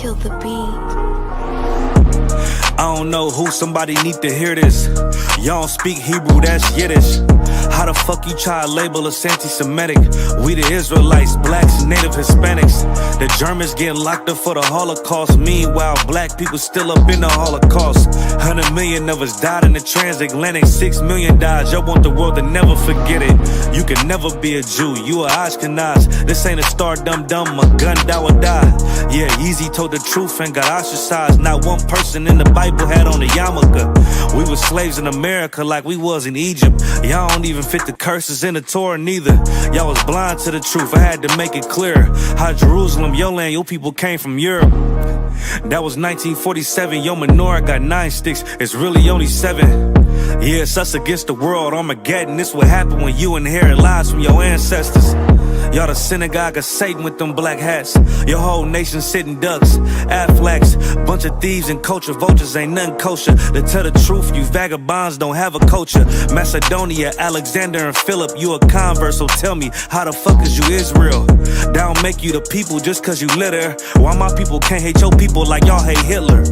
kill the beat. I don't know who, somebody need to hear this. Y'all don't speak Hebrew, that's Yiddish. How the fuck you try to label us anti-Semitic? We the Israelites, blacks and native Hispanics. The Germans getting locked up for the Holocaust. Meanwhile, black people still up in the Holocaust. 100 million of us died in the transatlantic. 6 million died, y'all want the world to never forget it. You can never be a Jew, you a Ashkenaz. This ain't a star dum-dum, a gun die or die. Yeah, Yeezy told the truth and got ostracized. Not one person in the Bible had on a yarmulke. We was slaves in America like we was in Egypt. Y'all don't even fit the curses in the Torah neither. Y'all was blind to the truth, I had to make it clear. How Jerusalem, your land, your people came from Europe. That was 1947, your menorah got 9 sticks, it's really only 7. Yeah, it's us against the world, Armageddon. This what happened when you inherit lies from your ancestors. Y'all the synagogue of Satan with them black hats. Your whole nation sitting ducks, Aflacs. Bunch of thieves and culture vultures, ain't nothing kosher. To tell the truth, you vagabonds don't have a culture. Macedonia, Alexander and Philip, you a convert, so tell me, how the fuck is you Israel? That don't make you the people just cause you live there. Why my people can't hate your people like y'all hate Hitler?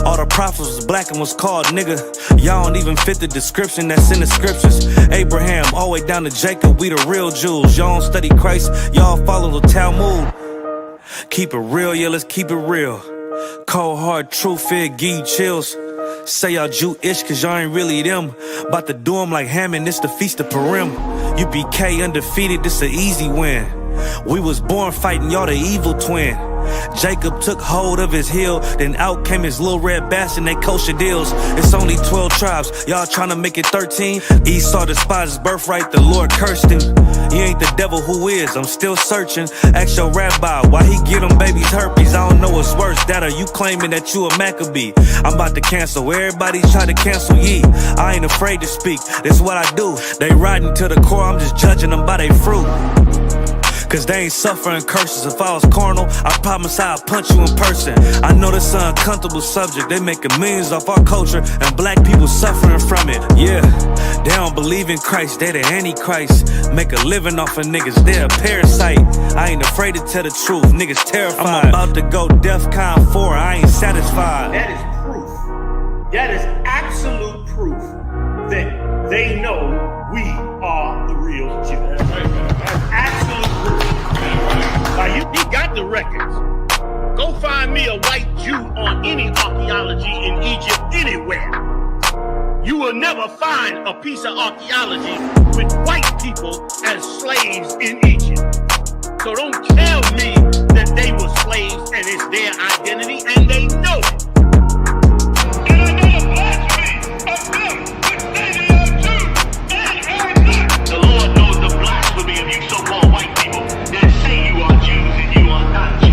All the prophets was black and was called nigga. Y'all don't even fit the description that's in the scriptures. Abraham, all the way down to Jacob, we the real Jews. Y'all don't study Christ, y'all follow the Talmud. Keep it real, yeah, let's keep it real. Cold hard truth, it give you chills. Say y'all Jewish cause y'all ain't really them. About to do them like Hammond, this the Feast of Purim. UPK undefeated, this an easy win. We was born fighting, y'all the evil twin. Jacob took hold of his heel, then out came his little red bastard and they kosher deals. It's only 12 tribes, y'all trying to make it 13. Esau despised his birthright, the Lord cursed him. He ain't the devil, who is? I'm still searching. Ask your rabbi, why he give them babies herpes? I don't know what's worse, that or you claiming that you a Maccabee. I'm about to cancel, everybody try to cancel ye. I ain't afraid to speak, that's what I do. They riding to the core, I'm just judging them by their fruit. Cause they ain't suffering curses. If I was carnal, I promise I'd punch you in person. I know this an uncomfortable subject. They making millions off our culture and black people suffering from it. Yeah, they don't believe in Christ, they the Antichrist. Make a living off of niggas, they a parasite. I ain't afraid to tell the truth, niggas terrified. I'm about to go DEFCON 4, I ain't satisfied. That is proof. That is absolute proof that they know we are the real Jews. That's absolute proof. He got the records. Go find me a white Jew on any archaeology in Egypt anywhere. You will never find a piece of archaeology with white people as slaves in Egypt. So don't tell me that they were slaves and it's their identity, and they know it. And I know the blasphemy of them which say they are Jews and are not. The Lord knows the blasphemy of you so-called white people that say you are Jews and you are not Jews.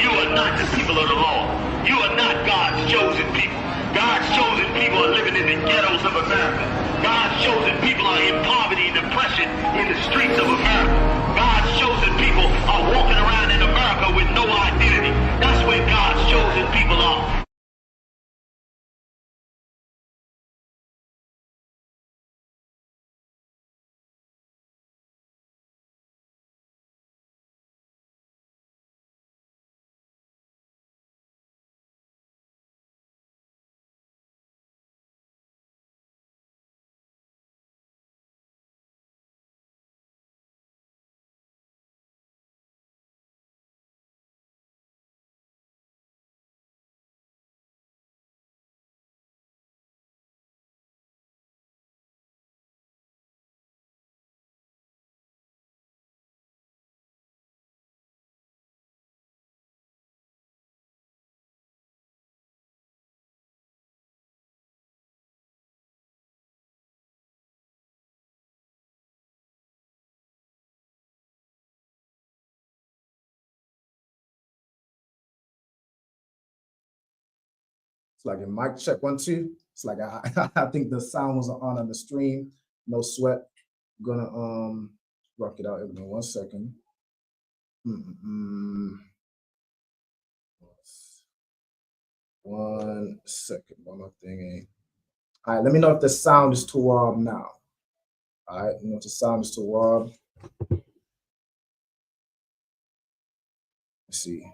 You are not the people of the law. You are not God's chosen people. God's chosen people are living in the ghettos of America. God's chosen people are in poverty and depression in the streets of America. God's chosen people are walking around in America with no identity. That's where God's chosen people are. It's like a mic check 1 2. It's like I think the sound wasn't on the stream. No sweat. I'm gonna rock it out. Give me 1 second. 1 second. One more thing. All right. Let me know if the sound is too wild now. All right. You know if the sound is too wild. Let's see.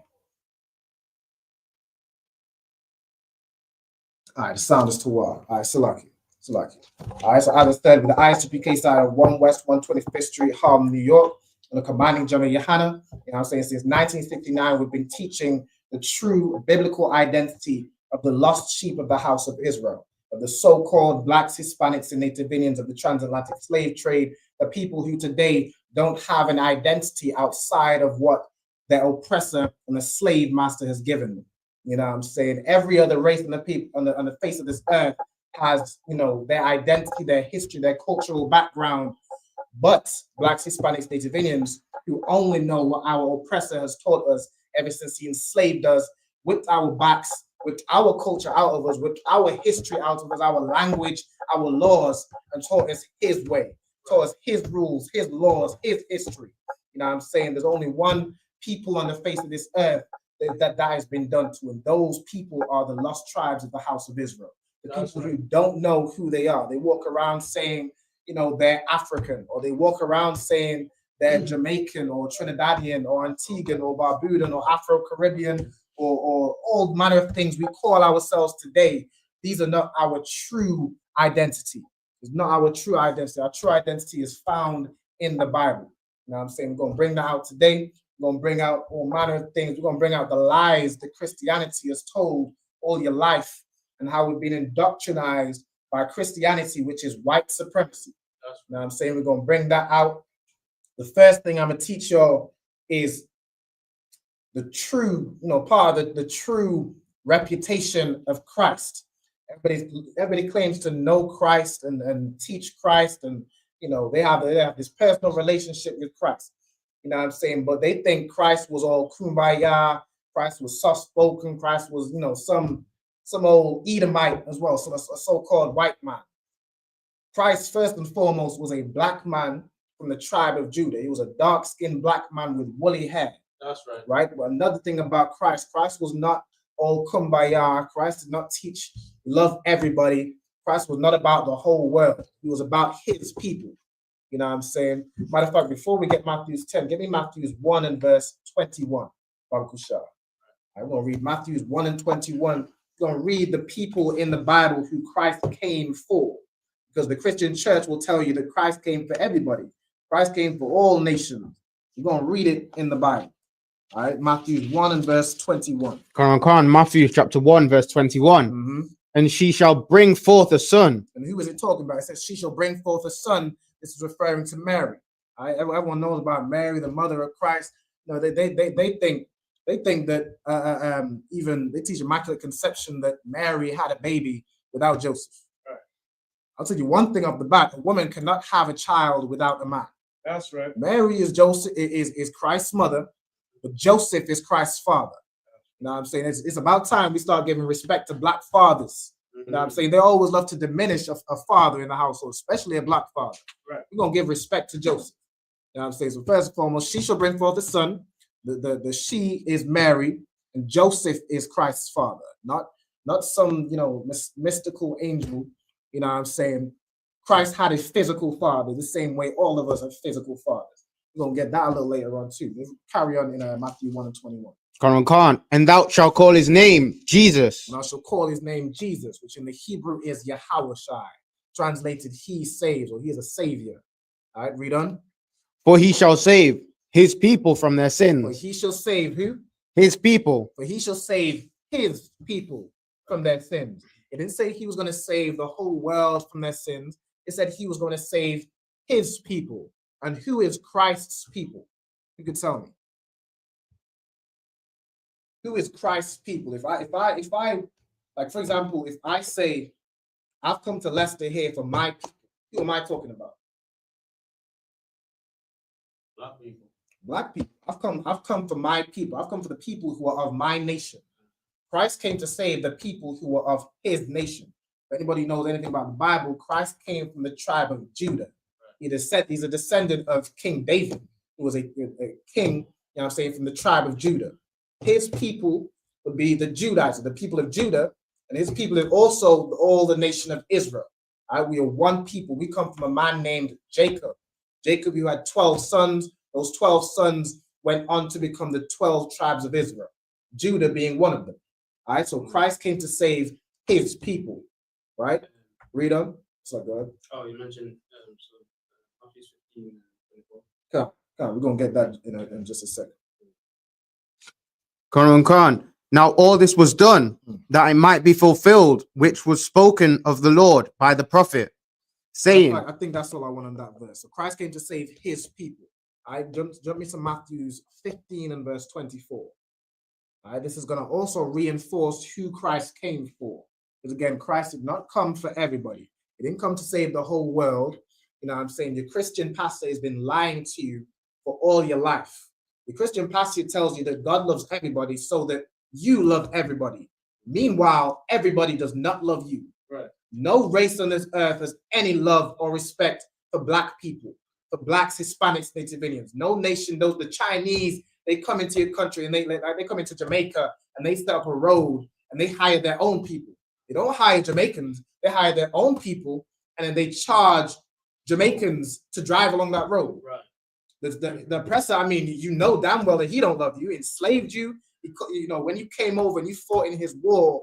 All right, the sound is too wild. All right, Salaki. All right, so as I said, with the ISUPK side of 1 West 125th Street, Harlem, New York, and the combining Jama Yohana, you know what I'm saying, since 1959, we've been teaching the true biblical identity of the lost sheep of the house of Israel, of the so-called Blacks, Hispanics, and Native Indians of the transatlantic slave trade, the people who today don't have an identity outside of what their oppressor and the slave master has given them. You know what I'm saying? Every other race on the people on the face of this earth has, you know, their identity, their history, their cultural background. But Blacks, Hispanics, Native Indians, who only know what our oppressor has taught us ever since he enslaved us with our backs, with our culture out of us, with our history out of us, our language, our laws, and taught us his way, taught us his rules, his laws, his history. You know what I'm saying? There's only one people on the face of this earth that has been done to, and those people are the lost tribes of the house of Israel. The people who don't know who they are. They walk around saying, you know, they're African, or they walk around saying they're Jamaican or Trinidadian or Antiguan or Barbudan or Afro-Caribbean or all manner of things we call ourselves today. These are not our true identity. It's not our true identity. Our true identity is found in the Bible. You know what I'm saying? We're going to bring that out today. We're going to bring out all manner of things. We're going to bring out the lies that Christianity has told all your life and how we've been indoctrinized by Christianity, which is white supremacy. You know what I'm saying? We're going to bring that out. The first thing I'm going to teach y'all is the true, you know, part of the true reputation of Christ. Everybody claims to know Christ and teach Christ, and, you know, they have this personal relationship with Christ. You know what I'm saying? But they think Christ was all kumbaya, Christ was soft-spoken, Christ was, you know, some old Edomite as well, so a so-called white man. Christ, first and foremost, was a black man from the tribe of Judah. He was a dark-skinned black man with woolly hair. That's right. Right? But another thing about Christ was not all kumbaya. Christ did not teach love everybody. Christ was not about the whole world. He was about his people. You know what I'm saying? Matter of fact, before we get Matthews 10, give me Matthews 1 and verse 21. I'm going to read Matthews 1 and 21. We're going to read the people in the Bible who Christ came for. Because the Christian church will tell you that Christ came for everybody. Christ came for all nations. We're going to read it in the Bible. All right, Matthew 1 and verse 21. Matthew chapter 1, verse 21. Mm-hmm. And she shall bring forth a son. And who is it talking about? It says she shall bring forth a son. This is referring to Mary. All right, everyone knows about Mary, the mother of Christ. You know, they think that even they teach Immaculate Conception that Mary had a baby without Joseph. Right. I'll tell you one thing off the bat: a woman cannot have a child without a man. That's right. Mary is Christ's mother, but Joseph is Christ's father. You know what I'm saying? It's about time we start giving respect to black fathers. You know what I'm saying? They always love to diminish a father in the household, especially a black father. Right. We're going to give respect to Joseph. You know what I'm saying? So first and foremost, she shall bring forth a son. The she is Mary, and Joseph is Christ's father, not some, you know, mystical angel. You know what I'm saying? Christ had a physical father the same way all of us have physical fathers. We're going to get that a little later on too. Let's carry on in Matthew 1 and 21. And thou shalt call his name Jesus. And I shall call his name Jesus, which in the Hebrew is Yahawashi, translated he saves, or he is a savior. All right, read on. For he shall save his people from their For sins. he shall save who? His people. For he shall save his people from their sins. It didn't say he was going to save the whole world from their sins. It said he was going to save his people. And who is Christ's people? You could tell me. Who is Christ's people? If I, like, for example, if I say, I've come to Leicester here for my people, who am I talking about? Black people. Black people. I've come for my people. I've come for the people who are of my nation. Christ came to save the people who were of his nation. If anybody knows anything about the Bible, Christ came from the tribe of Judah. He's a descendant of King David, who was a king, you know what I'm saying, from the tribe of Judah. His people would be the Judites, the people of Judah, and his people are also all the nation of Israel. All right, we are one people. We come from a man named Jacob. Jacob, who had 12 sons. Those 12 sons went on to become the 12 tribes of Israel, Judah being one of them. All right, so Christ came to save his people, right? Read them. So good. Oh, you mentioned Matthew 15 and 24. Come, we're gonna get that in just a second. Khan. Now all this was done that it might be fulfilled, which was spoken of the Lord by the prophet, saying, I think that's all I want on that verse. So Christ came to save his people. I jump me to Matthew 15 and verse 24. All right, this is going to also reinforce who Christ came for. Because again, Christ did not come for everybody. He didn't come to save the whole world. You know what I'm saying? Your Christian pastor has been lying to you for all your life. The Christian pastor tells you that God loves everybody so that you love everybody. Meanwhile, everybody does not love you. Right. No race on this earth has any love or respect for Black people, for Blacks, Hispanics, Native Indians. No nation, the Chinese, they come into your country and they come into Jamaica and they set up a road and they hire their own people. They don't hire Jamaicans, they hire their own people and then they charge Jamaicans to drive along that road. Right. The oppressor, I mean, you know damn well that he don't love you, enslaved you. You know, when you came over and you fought in his war,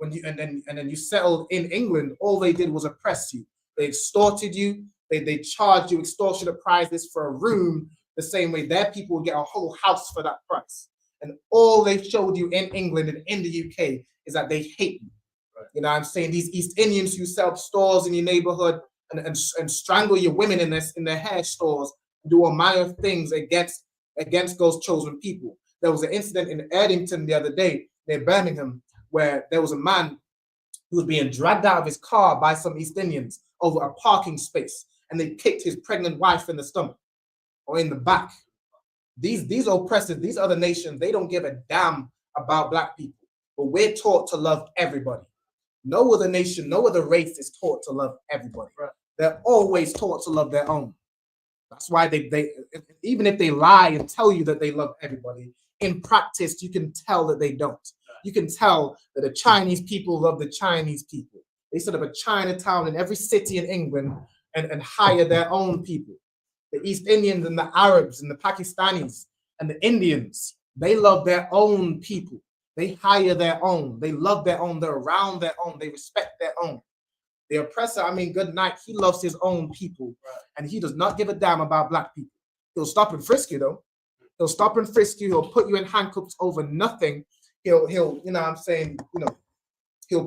and then you settled in England, all they did was oppress you. They extorted you. They charged you extortionate prices for a room, the same way their people would get a whole house for that price. And all they showed you in England and in the UK is that they hate you. Right. You know what I'm saying? These East Indians who set up stores in your neighborhood and strangle your women in their hair stores, do all manner of things against those chosen people. There was an incident in Erdington the other day near Birmingham where there was a man who was being dragged out of his car by some East Indians over a parking space, and they kicked his pregnant wife in the stomach or in the back. These oppressors, these other nations, they don't give a damn about Black people, but we're taught to love everybody. No other nation, no other race is taught to love everybody. Right. They're always taught to love their own. That's why they even if they lie and tell you that they love everybody, in practice, you can tell that they don't. You can tell that the Chinese people love the Chinese people. They set up a Chinatown in every city in England and hire their own people. The East Indians and the Arabs and the Pakistanis and the Indians, they love their own people. They hire their own. They love their own. They're around their own. They respect their own. The oppressor, good night, he loves his own people. Right. And he does not give a damn about Black people. He'll stop and frisk you, though. He'll stop and frisk you. He'll put you in handcuffs over nothing. He'll he'll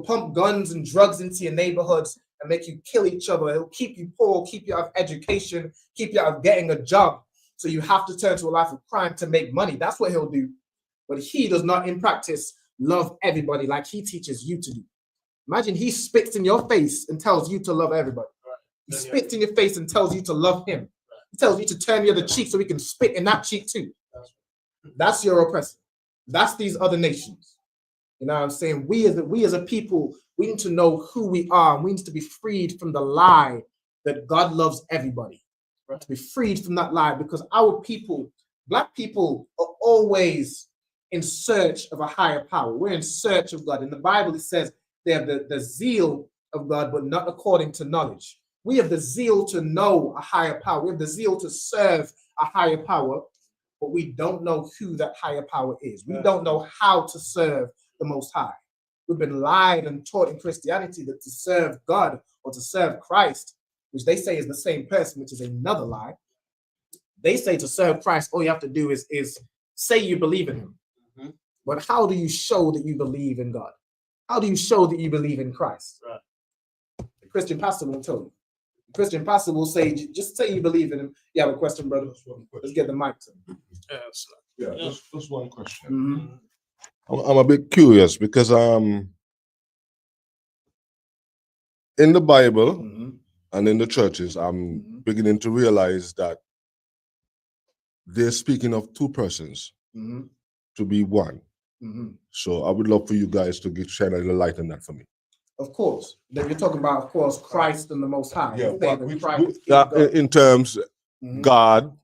pump guns and drugs into your neighborhoods and make you kill each other. He'll keep you poor, keep you out of education, keep you out of getting a job. So you have to turn to a life of crime to make money. That's what he'll do. But he does not, in practice, love everybody like he teaches you to do. Imagine he spits in your face and tells you to love everybody. Right. He spits in your face and tells you to love him. Right. He tells you to turn the other cheek so he can spit in that cheek too. That's your oppressor. That's these other nations. You know what I'm saying? We as a people, we need to know who we are. We need to be freed from the lie that God loves everybody. Right? To be freed from that lie, because our people, Black people, are always in search of a higher power. We're in search of God. In the Bible, it says they have the zeal of God, but not according to knowledge. We have the zeal to know a higher power. We have the zeal to serve a higher power, but we don't know who that higher power is. We don't know how to serve the Most High. We've been lied and taught in Christianity that to serve God or to serve Christ, which they say is the same person, which is another lie. They say to serve Christ, all you have to do is say you believe in him. Mm-hmm. But how do you show that you believe in God? How do you show that you believe in Christ? Right. The Christian pastor won't tell you. The Christian pastor will say, just say you believe in him. You have a question, brother? Let's get the mic to him. Just one question. Mm-hmm. I'm a bit curious because in the Bible and in the churches, I'm beginning to realize that they're speaking of two persons to be one. So I would love for you guys to shed a little light on that for me. Of course. Then you're talking about, of course, Christ and the Most High. Yeah, in terms God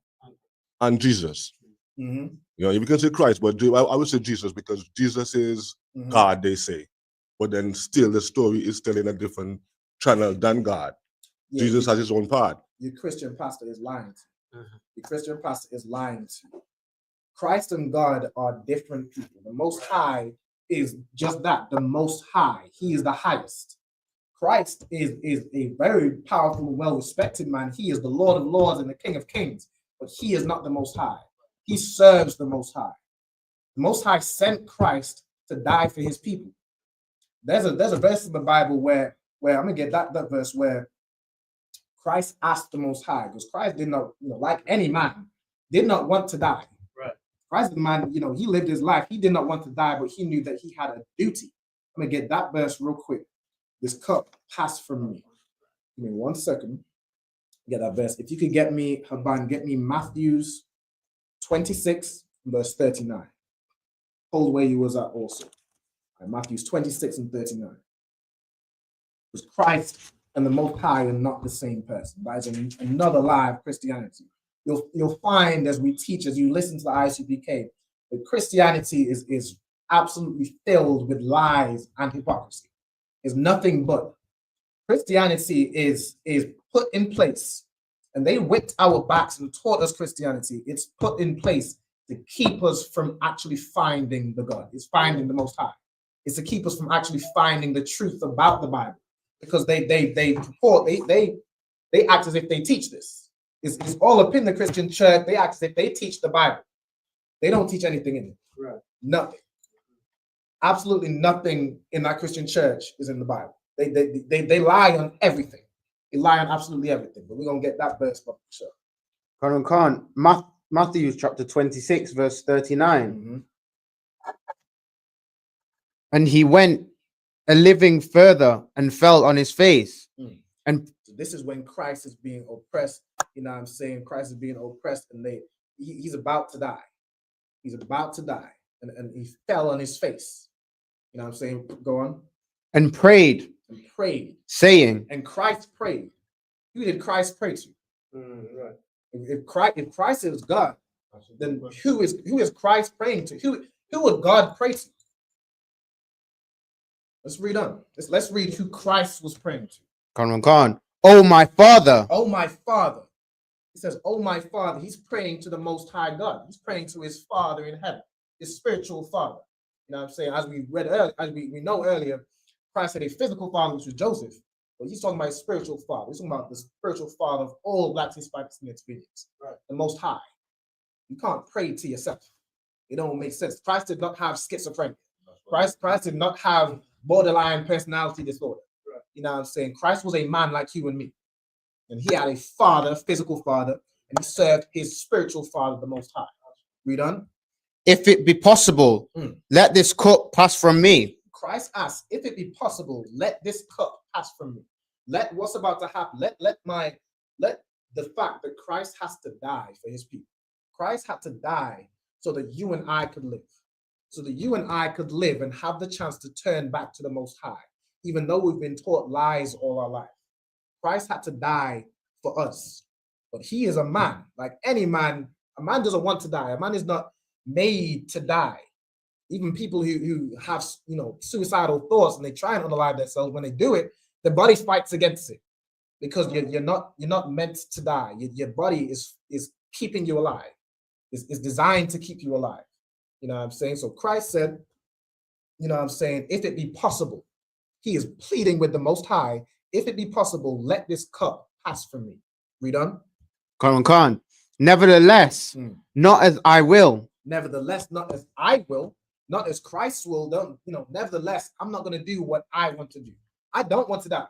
and Jesus. You know, you can say Christ, but I would say Jesus because Jesus is God, they say. But then still the story is still in a different channel than God. Yeah, Jesus has his own part. Your Christian pastor is lying to you. The Christian pastor is lying to you. Christ and God are different people. The Most High is just that, the Most High. He is the highest. Christ is a very powerful and well-respected man. He is the Lord of Lords and the King of Kings, but he is not the Most High. He serves the Most High. The Most High sent Christ to die for his people. There's a verse in the Bible where I'm gonna get that verse where Christ asked the Most High, because Christ did not, like any man, did not want to die. Right. Christ, the man, he lived his life. He did not want to die, but he knew that he had a duty. I'm gonna get that verse real quick. This cup passed from me. Give me 1 second. Get that verse. If you could get me, Haban, get me Matthew's 26, verse 39. Hold where you was at also. Right, Matthew's 26 and 39. Because Christ and the Most High are not the same person. That is another lie of Christianity. You'll find as we teach, as you listen to the ISUPK, that Christianity is absolutely filled with lies and hypocrisy. It's nothing but. Christianity is put in place, and they whipped our backs and taught us Christianity. It's put in place to keep us from actually finding the God. It's finding the Most High. It's to keep us from actually finding the truth about the Bible, because they act as if they teach this. It's all up in the Christian church. They act as if they teach the Bible. They don't teach anything in it. Right. Nothing. Absolutely nothing in that Christian church is in the Bible. They lie on everything. They lie on absolutely everything. But we're gonna get that verse for sure. Khan, Matthew chapter 26, verse 39. Mm-hmm. And he went a living further and fell on his face. And So this is when Christ is being oppressed. You know what I'm saying? Christ is being oppressed, and he's about to die. He's about to die. And he fell on his face. You know what I'm saying? Go on. and prayed, saying, And Christ prayed. Who did Christ pray to? Right. If Christ is God, then who is Christ praying to? Who would God pray to? Let's read on. Let's read who Christ was praying to. Khan, oh my Father. Oh my Father. He says, oh my Father. He's praying to the Most High God. He's praying to his Father in heaven, his spiritual Father. You know what I'm saying? As we read earlier, as we know earlier, Christ had a physical father, which was Joseph. But he's talking about his spiritual father. He's talking about the spiritual father of all Blacks, Hispanics, and Experience. Right. The Most High. You can't pray to yourself. It don't make sense. Christ did not have schizophrenia. Christ did not have borderline personality disorder. Right. You know what I'm saying? Christ was a man like you and me. And he had a father, physical father, and he served his spiritual father, the Most High. Read on. If it be possible, let this cup pass from me. Christ asked, if it be possible, let this cup pass from me. Let what's about to happen. Let the fact that Christ has to die for his people. Christ had to die so that you and I could live. So that you and I could live and have the chance to turn back to the Most High, even though we've been taught lies all our life. Christ had to die for us. But he is a man. Like any man, a man doesn't want to die. A man is not made to die. Even people who have, suicidal thoughts and they try and unalive themselves, when they do it, the body fights against it, because you're not meant to die. Your body is keeping you alive. It's designed to keep you alive. You know what I'm saying? So Christ said, you know what I'm saying, if it be possible, he is pleading with the Most High, if it be possible, let this cup pass from me. Read on. Khan, nevertheless, not as I will. Nevertheless, not as I will, not as Christ will. Nevertheless, I'm not going to do what I want to do. I don't want to die.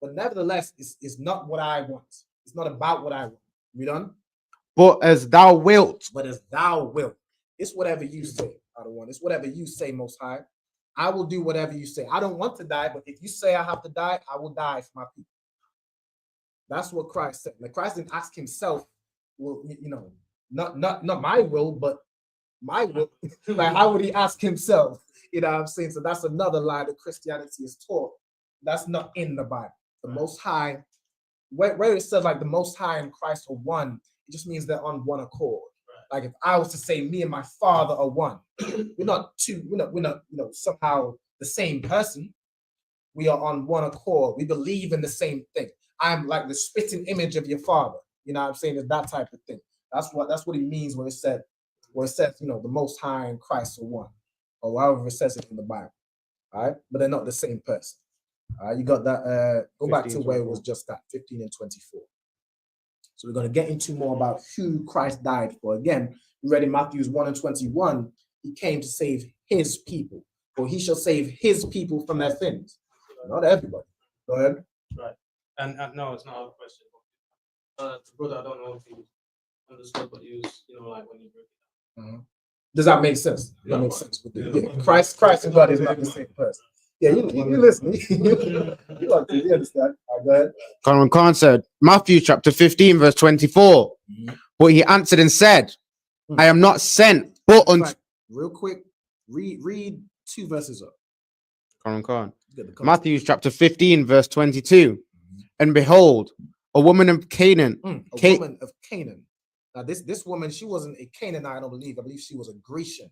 But nevertheless, it's not what I want. It's not about what I want. Read on. But as thou wilt. But as thou wilt. It's whatever you say, I don't want. It's whatever you say, Most High. I will do whatever you say. I don't want to die, but if you say I have to die, I will die for my people. That's what Christ said. Like Christ didn't ask himself, well, not my will, but my will. Like, how would he ask himself? You know what I'm saying? So that's another lie that Christianity is taught. That's not in the Bible. The Most High, where it says like the Most High and Christ are one, it just means they're on one accord. Like if I was to say me and my Father are one, we're not two, we're not somehow the same person. We are on one accord. We believe in the same thing. I'm like the spitting image of your Father. You know what I'm saying? It's that type of thing. That's what he means when it says, the Most High and Christ are one. or however it says it in the Bible. All right, but they're not the same person. All right, you got that. Go back to 15, where it 24. was just that 15 and 24. So we're going to get into more about who Christ died for. Again, we read in Matthew 1 and 21, he came to save his people, for he shall save his people from their sins. Not everybody. Go ahead. Right. And no, it's not a question. Brother, I don't know if you understood what you was, like when you broke it down. Does that make sense? That Yeah. makes sense. Christ and God is not the same person. Yeah, you listen. You understand. All right, go ahead. Conrad Khan said, Matthew chapter 15, verse 24. But he answered and said, I am not sent, but In unto fact, real quick, read 2 verses up. Conrad Khan. Get the context. Matthew chapter 15, verse 22. And behold, a woman of Canaan. A woman of Canaan. Now, this woman, she wasn't a Canaanite, I don't believe. I believe she was a Grecian.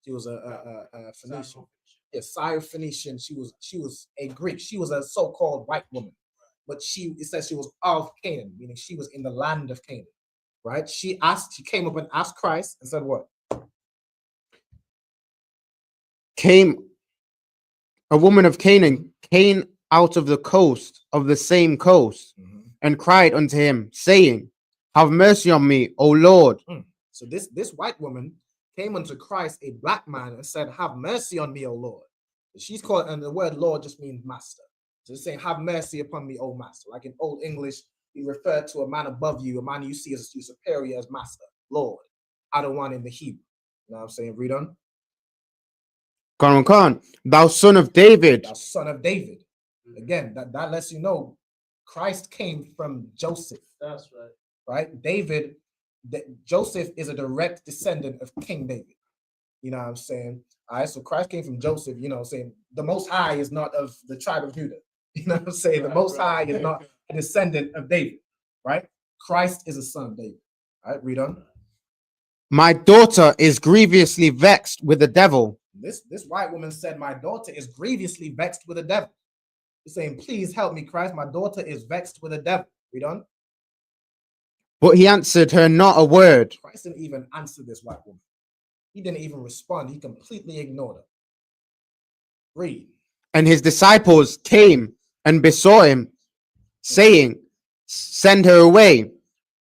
She was a Phoenician. Yeah, Syro-Phoenician. She was a Greek. She was a so-called white woman, but it says she was of Canaan, meaning she was in the land of Canaan. Right? She came up and asked Christ and said, "What? A woman of Canaan came out of the coast of the same coast and cried unto him, saying, have mercy on me, O Lord. So this white woman came unto Christ, a black man, and said, have mercy on me, O Lord. She's called, and the word Lord just means master. So it's saying, have mercy upon me, O master. Like in Old English, you refer to a man above you, a man you see as your superior as master, Lord. Other one in the Hebrew. You know what I'm saying? Read on. Conrad Khan, thou son of David. Thou son of David. Again, that lets you know Christ came from Joseph. That's right. Right? David, Joseph is a direct descendant of King David. You know what I'm saying? All right, so Christ came from Joseph, you know what I'm saying? The Most High is not of the tribe of Judah. You know what I'm saying? The Most High is not a descendant of David, right? Christ is a son of David. All right, read on. My daughter is grievously vexed with the devil. This white woman said, my daughter is grievously vexed with the devil. He's saying, please help me, Christ. My daughter is vexed with the devil. Read on. But he answered her not a word. Christ didn't even answer this white woman. He didn't even respond. He completely ignored her. Read. And his disciples came and besought him, saying, send her away,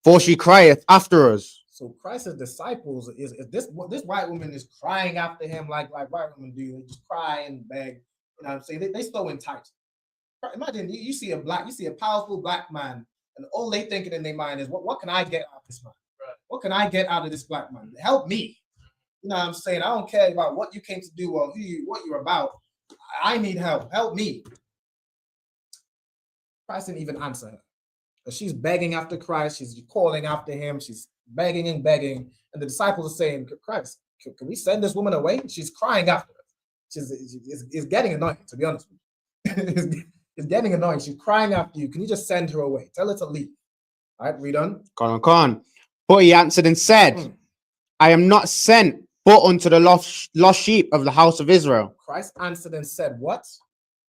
for she crieth after us. So Christ's disciples is this white woman is crying after him like white women do. They just cry and beg. You know what I'm saying? They so entitled. Imagine you see a powerful black man, and all they thinking in their mind is, what can I get out of this man? Right. What can I get out of this black man? Help me. You know what I'm saying? I don't care about what you came to do or what you're about. I need help. Help me. Christ didn't even answer her. But she's begging after Christ. She's calling after him. She's begging and begging. And the disciples are saying, Christ, can we send this woman away? She's crying after her. It's getting annoying, to be honest with you. It's getting annoying. She's crying after you. Can you just send her away? Tell her to leave. All right, read on. Khan. But he answered and said, I am not sent but unto the lost sheep of the house of Israel. Christ answered and said, what?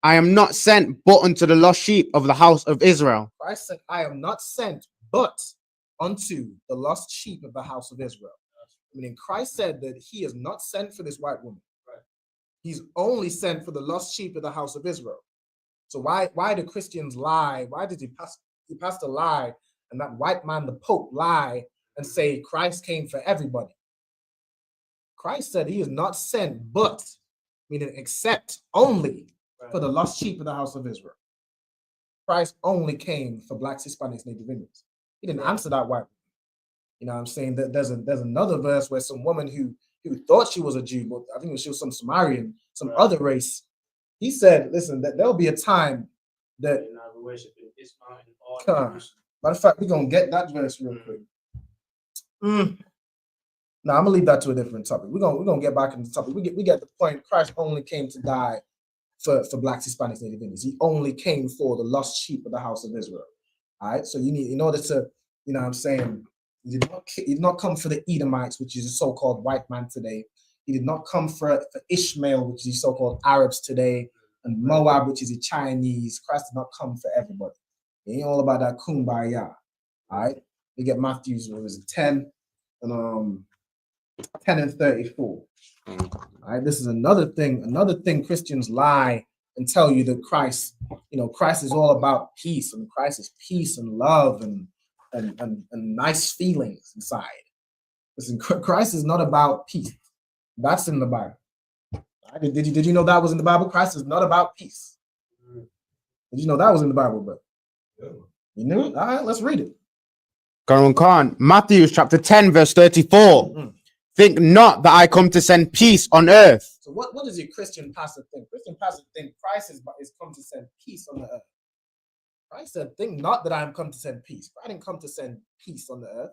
I am not sent but unto the lost sheep of the house of Israel. Christ said, I am not sent but unto the lost sheep of the house of Israel. Meaning Christ said that he is not sent for this white woman. Right. He's only sent for the lost sheep of the house of Israel. So why do Christians lie? Why did the pastor lie and that white man, the Pope, lie and say Christ came for everybody? Christ said he is not sent but, meaning except, only for the lost sheep of the house of Israel. Christ only came for blacks, Hispanics, Native Indians. He didn't answer that white woman. You know what I'm saying? That there's another verse where some woman who thought she was a Jew, but I think she was some Sumerian, some other race. He said, listen, that there'll be a time that matter of fact, we're gonna get that verse real quick. Now I'm gonna leave that to a different topic. We're gonna get back into the topic. We get the point. Christ only came to die for blacks, Hispanics, Native Indians. He only came for the lost sheep of the house of Israel. All right. So you need, in order to, you know what I'm saying, he did not come for the Edomites, which is a so-called white man today. He did not come for Ishmael, which is the so-called Arabs today, and Moab, which is the Chinese. Christ did not come for everybody. It ain't all about that kumbaya. All right. We get Matthew's, what was it, 10 and 34. All right, this is another thing Christians lie and tell you that Christ, Christ is all about peace, and Christ is peace and love and nice feelings inside. Listen, Christ is not about peace. That's in the Bible. Right? Did you know that was in the Bible? Christ is not about peace. Did you know that was in the Bible, bro? Yeah. You knew it? All right, let's read it. Karan Khan, Matthew chapter 10, verse 34. Think not that I come to send peace on earth. So what does your Christian pastor think? Christian pastor think Christ is come to send peace on the earth. Christ said, think not that I am come to send peace. I didn't come to send peace on the earth.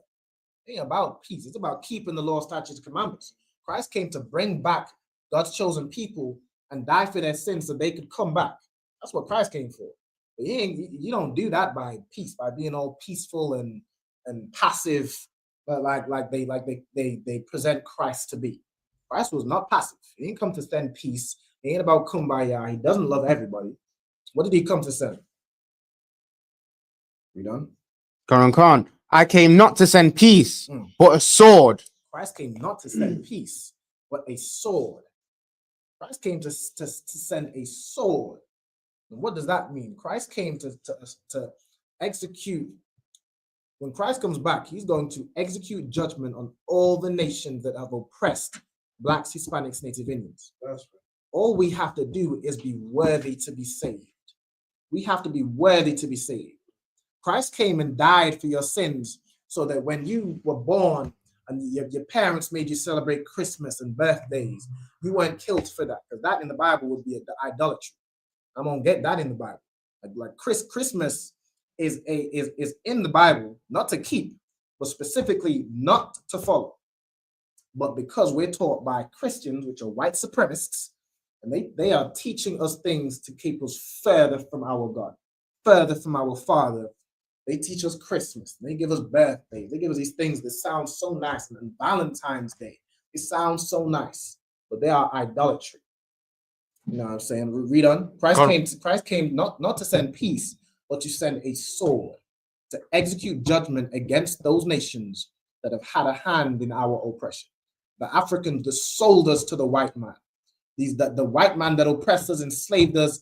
It ain't about peace. It's about keeping the law, statutes, and commandments. Christ came to bring back God's chosen people and die for their sins so they could come back. That's what Christ came for. But you don't do that by peace, by being all peaceful and passive, but like they present Christ to be. Christ was not passive. He didn't come to send peace. It ain't about kumbaya. He doesn't love everybody. What did he come to send? We done? Karan Khan, I came not to send peace, but a sword. Christ came not to send peace, but a sword. Christ came to send a sword. And what does that mean? Christ came to execute. When Christ comes back, he's going to execute judgment on all the nations that have oppressed Blacks, Hispanics, Native Indians. That's right. All we have to do is be worthy to be saved. We have to be worthy to be saved. Christ came and died for your sins so that when you were born and your parents made you celebrate Christmas and birthdays, you weren't killed for that, because that in the Bible would be idolatry. I'm gonna get that in the Bible. Like Christmas is in the Bible, not to keep, but specifically not to follow. But because we're taught by Christians, which are white supremacists, and they are teaching us things to keep us further from our God, further from our Father. They teach us Christmas. They give us birthdays. They give us these things that sound so nice. And Valentine's Day, it sounds so nice, but they are idolatry. You know what I'm saying? Read on. Christ came not to send peace, but to send a sword to execute judgment against those nations that have had a hand in our oppression. The Africans that sold us to the white man. The white man that oppressed us, enslaved us,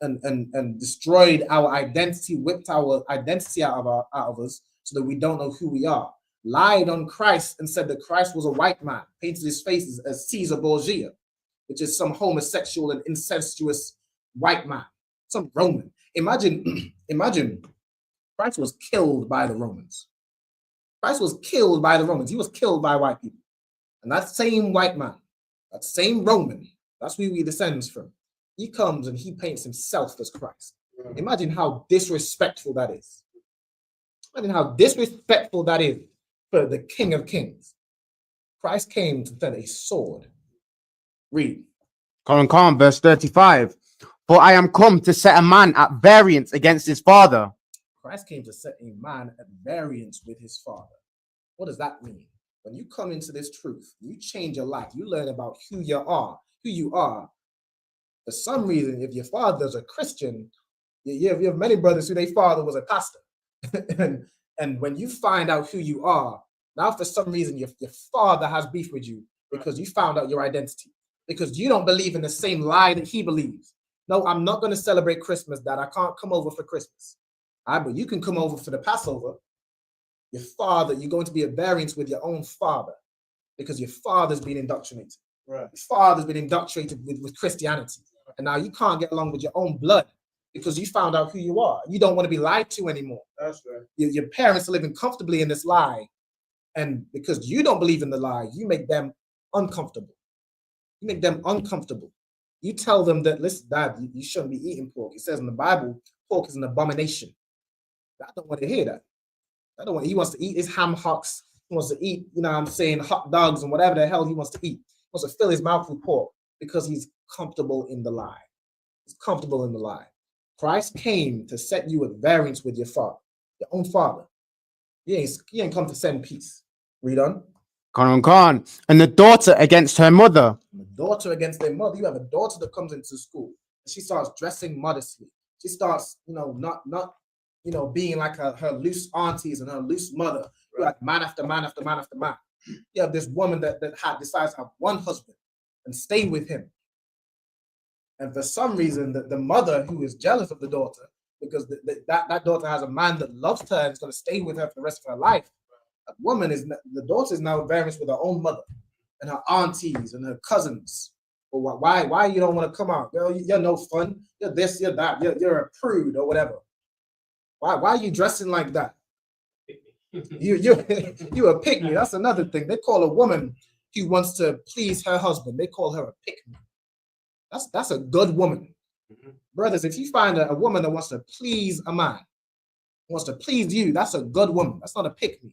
and destroyed our identity, whipped our identity out of us so that we don't know who we are. Lied on Christ and said that Christ was a white man, painted his face as Caesar Borgia, which is some homosexual and incestuous white man, some Roman. Imagine Christ was killed by the Romans. Christ was killed by the Romans. He was killed by white people. And that same white man, that same Roman, that's where we descend from. He comes and he paints himself as Christ. Imagine how disrespectful that is. Imagine how disrespectful that is for the King of Kings. Christ came to send a sword. Read. Karan Khan, verse 35. For I am come to set a man at variance against his father. Christ came to set a man at variance with his father. What does that mean? When you come into this truth, you change your life. You learn about who you are. For some reason, if your father's a Christian, you have many brothers who their father was a pastor. and when you find out who you are, now for some reason your father has beef with you because you found out your identity, because you don't believe in the same lie that he believes. No, I'm not going to celebrate Christmas, Dad. I can't come over for Christmas. All right, but you can come over for the Passover. Your father, you're going to be at variance with your own father because your father's been indoctrinated. Right. Your father's been indoctrinated with Christianity. And now you can't get along with your own blood because you found out who you are. You don't want to be lied to anymore. That's right. Your parents are living comfortably in this lie. And because you don't believe in the lie, you make them uncomfortable. You tell them that, listen, Dad, you shouldn't be eating pork. It says in the Bible, pork is an abomination. I don't want to hear that. He wants to eat his ham hocks. He wants to eat, hot dogs and whatever the hell he wants to eat. He wants to fill his mouth with pork because he's comfortable in the lie. Christ came to set you at variance with your father, your own father. He ain't come to send peace. Read on. Khan. And the daughter against her mother. And the daughter against their mother. You have a daughter that comes into school and she starts dressing modestly. She starts, not being like her loose aunties and her loose mother, like man after man after man after man. You have this woman that decides to have one husband, and stay with him. And for some reason, the mother who is jealous of the daughter, because that daughter has a man that loves her and is going to stay with her for the rest of her life. The daughter is now various with her own mother and her aunties and her cousins. Well, why you don't want to come out? Girl, you're no fun. You're this, you're that. You're a prude or whatever. Why are you dressing like that? You a pick-me. That's another thing. They call a woman who wants to please her husband, they call her a pick-me. That's a good woman. Brothers, if you find a woman that wants to please a man, wants to please you, that's a good woman. That's not a pick-me.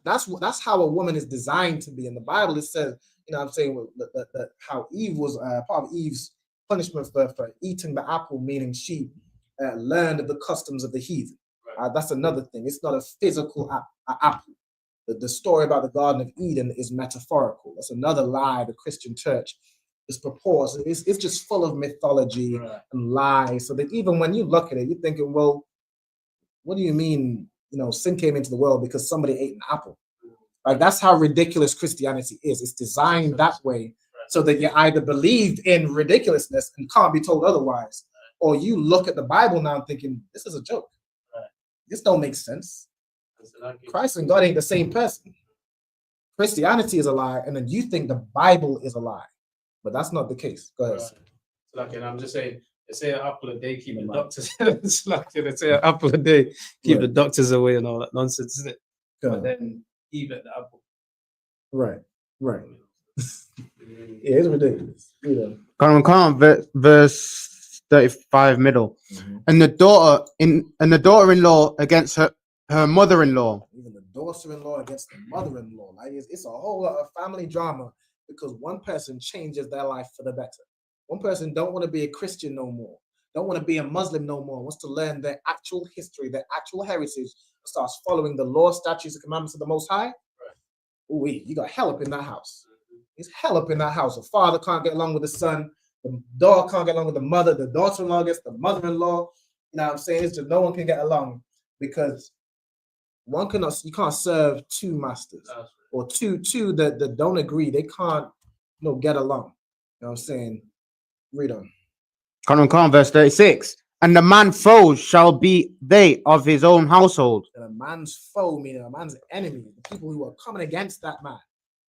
That's how a woman is designed to be. In the Bible, it says, you know what I'm saying, that how Eve was part of Eve's punishment for eating the apple, meaning she learned of the customs of the heathen. That's another thing. It's not a physical apple. The story about the Garden of Eden is metaphorical. That's another lie the Christian church is proposed. It's just full of mythology and lies. So that even when you look at it, you're thinking, well, what do you mean, sin came into the world because somebody ate an apple? Like, that's how ridiculous Christianity is. It's designed that way so that you either believe in ridiculousness and can't be told otherwise, or you look at the Bible now and thinking, this is a joke. This don't make sense. Christ and God ain't the same person. Christianity is a lie, and then you think the Bible is a lie. But that's not the case. Go ahead. And I'm just saying, they say an apple a day keep the doctors. They say an apple a day keep the doctors away and all that nonsense, isn't it? But then Eve ate the apple. Right. Yeah, it's ridiculous. Verse 35 middle. And the daughter-in-law against her mother-in-law. Even the daughter-in-law against the mother-in-law. Like, it's a whole lot of family drama because one person changes their life for the better. One person don't want to be a Christian no more, don't want to be a Muslim no more, wants to learn their actual history, their actual heritage, starts following the law, statutes, and commandments of the Most High. Ooh, you got hell up in that house. It's hell up in that house. A father can't get along with the son. The dog can't get along with the mother. The daughter-in-law gets the mother-in-law. You know what I'm saying? It's just no one can get along because you can't serve two masters or two that don't agree. They can't, get along. You know what I'm saying? Read on. Verse 36. And the man's foes shall be they of his own household. And a man's foe, meaning a man's enemy, the people who are coming against that man,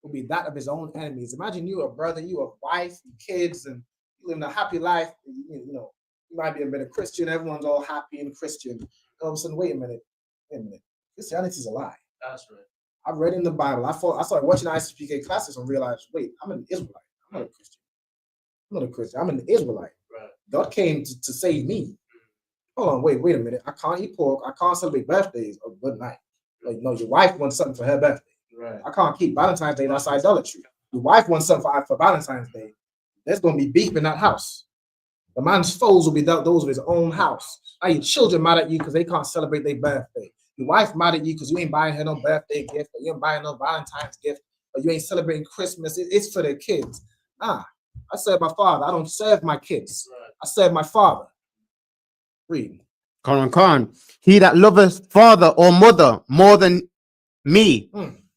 will be that of his own enemies. Imagine you a brother, you a wife, kids, and you living a happy life. You might be a bit of Christian. Everyone's all happy and Christian. All of a sudden, wait a minute. Christianity is a lie. That's right. I read in the Bible. I started watching ISUPK classes and realized, wait, I'm an Israelite. I'm not a Christian. I'm not a Christian. I'm an Israelite. Right. God came to save me. Hold on, wait a minute. I can't eat pork. I can't celebrate birthdays. Oh, good night. Like, no, your wife wants something for her birthday. Right. I can't keep Valentine's Day. That's idolatry. Your wife wants something for Valentine's Day. There's going to be beef in that house. The man's foes will be those of his own house. Now your children mad at you because they can't celebrate their birthday. Your wife mad at you because you ain't buying her no birthday gift, or you ain't buying no Valentine's gift, or you ain't celebrating Christmas. It's for their kids. I serve my father. I don't serve my kids. Right. I serve my father. Read. He that loveth father or mother more than me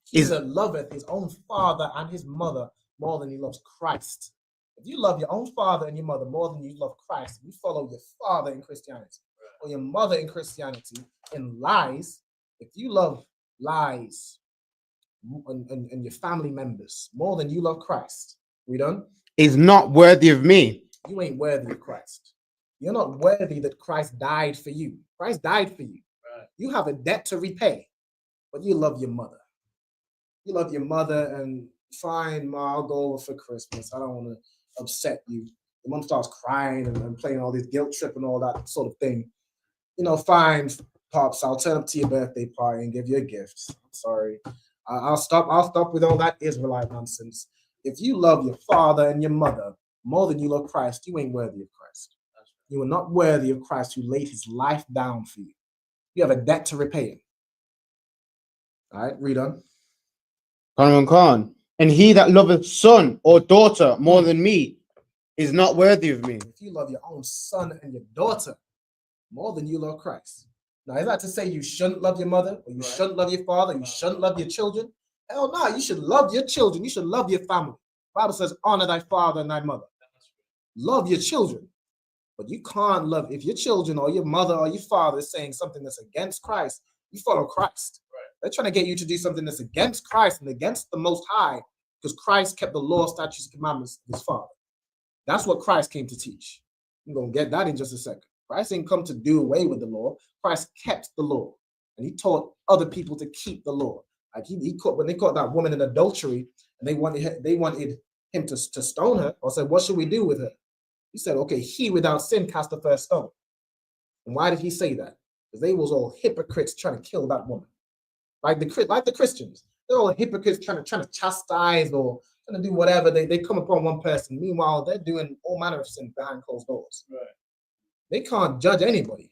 He that loveth his own father and his mother more than he loves Christ. If you love your own father and your mother more than you love Christ, you follow your father in Christianity or your mother in Christianity in lies. If you love lies and your family members more than you love Christ, we done? Is not worthy of me. You ain't worthy of Christ. You're not worthy that Christ died for you. Christ died for you. Right. You have a debt to repay, but you love your mother. You love your mother, and fine, Ma, I'll go over for Christmas. I don't want to upset you. Your mom starts crying and playing all this guilt trip and all that sort of thing. Fine, Pops, I'll turn up to your birthday party and give you a gift. I'm sorry. I'll stop with all that Israelite nonsense. If you love your father and your mother more than you love Christ, you ain't worthy of Christ. You are not worthy of Christ who laid his life down for you. You have a debt to repay him. All right, read on. And he that loveth son or daughter more than me is not worthy of me. If you love your own son and your daughter more than you love Christ. Now, is that to say you shouldn't love your mother, or you shouldn't love your father, you shouldn't love your children? Hell no, you should love your children. You should love your family. Bible says, honor thy father and thy mother. Love your children. But you can't love, if your children or your mother or your father is saying something that's against Christ, you follow Christ. Right. They're trying to get you to do something that's against Christ and against the Most High, because Christ kept the law, statutes, and commandments of his Father. That's what Christ came to teach. I'm going to get that in just a second. Christ didn't come to do away with the law. Christ kept the law, and he taught other people to keep the law. Like he caught, when they caught that woman in adultery, and they wanted him to stone her, or said, what should we do with her? He said, okay, he without sin cast the first stone. And why did he say that? Because they was all hypocrites trying to kill that woman. Like the Christians. They're all hypocrites trying to chastise or trying to do whatever. They come upon one person. Meanwhile, they're doing all manner of sin behind closed doors. Right. They can't judge anybody.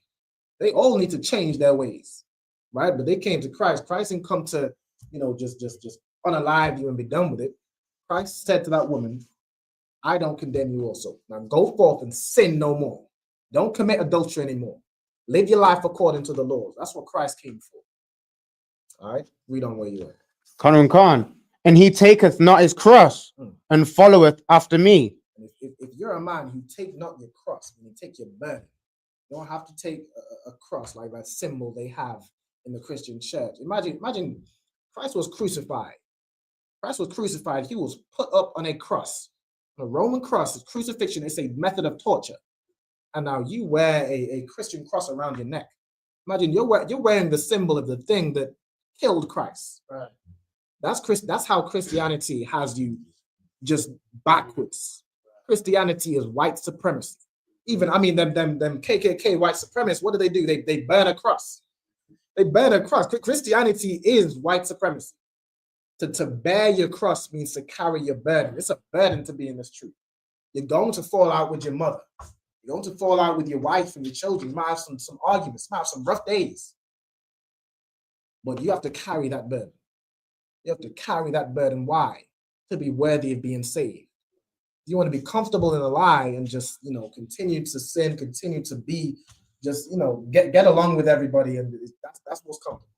They all need to change their ways. Right? But they came to Christ. Christ didn't come to, just unalive you and be done with it. Christ said to that woman, I don't condemn you also. Now go forth and sin no more. Don't commit adultery anymore. Live your life according to the laws. That's what Christ came for. All right, read on where you are. Khan. And he taketh not his cross and followeth after me. If you're a man who take not your cross, when you take your burden, you don't have to take a cross like that symbol they have in the Christian church. Imagine Christ was crucified. Christ was crucified. He was put up on a cross. A Roman cross is crucifixion. It's a method of torture. And now you wear a Christian cross around your neck. Imagine you're wearing the symbol of the thing that killed Christ. Right. That's how Christianity has you just backwards. Christianity is white supremacy. Even, them KKK white supremacists, what do? They burn a cross. They burn a cross. Christianity is white supremacy. To bear your cross means to carry your burden. It's a burden to be in this truth. You're going to fall out with your mother. You're going to fall out with your wife and your children. You might have some arguments. You might have some rough days. But you have to carry that burden. You have to carry that burden. Why? To be worthy of being saved. You want to be comfortable in a lie and just, continue to sin, continue to be, just, get along with everybody. And that's what's comfortable.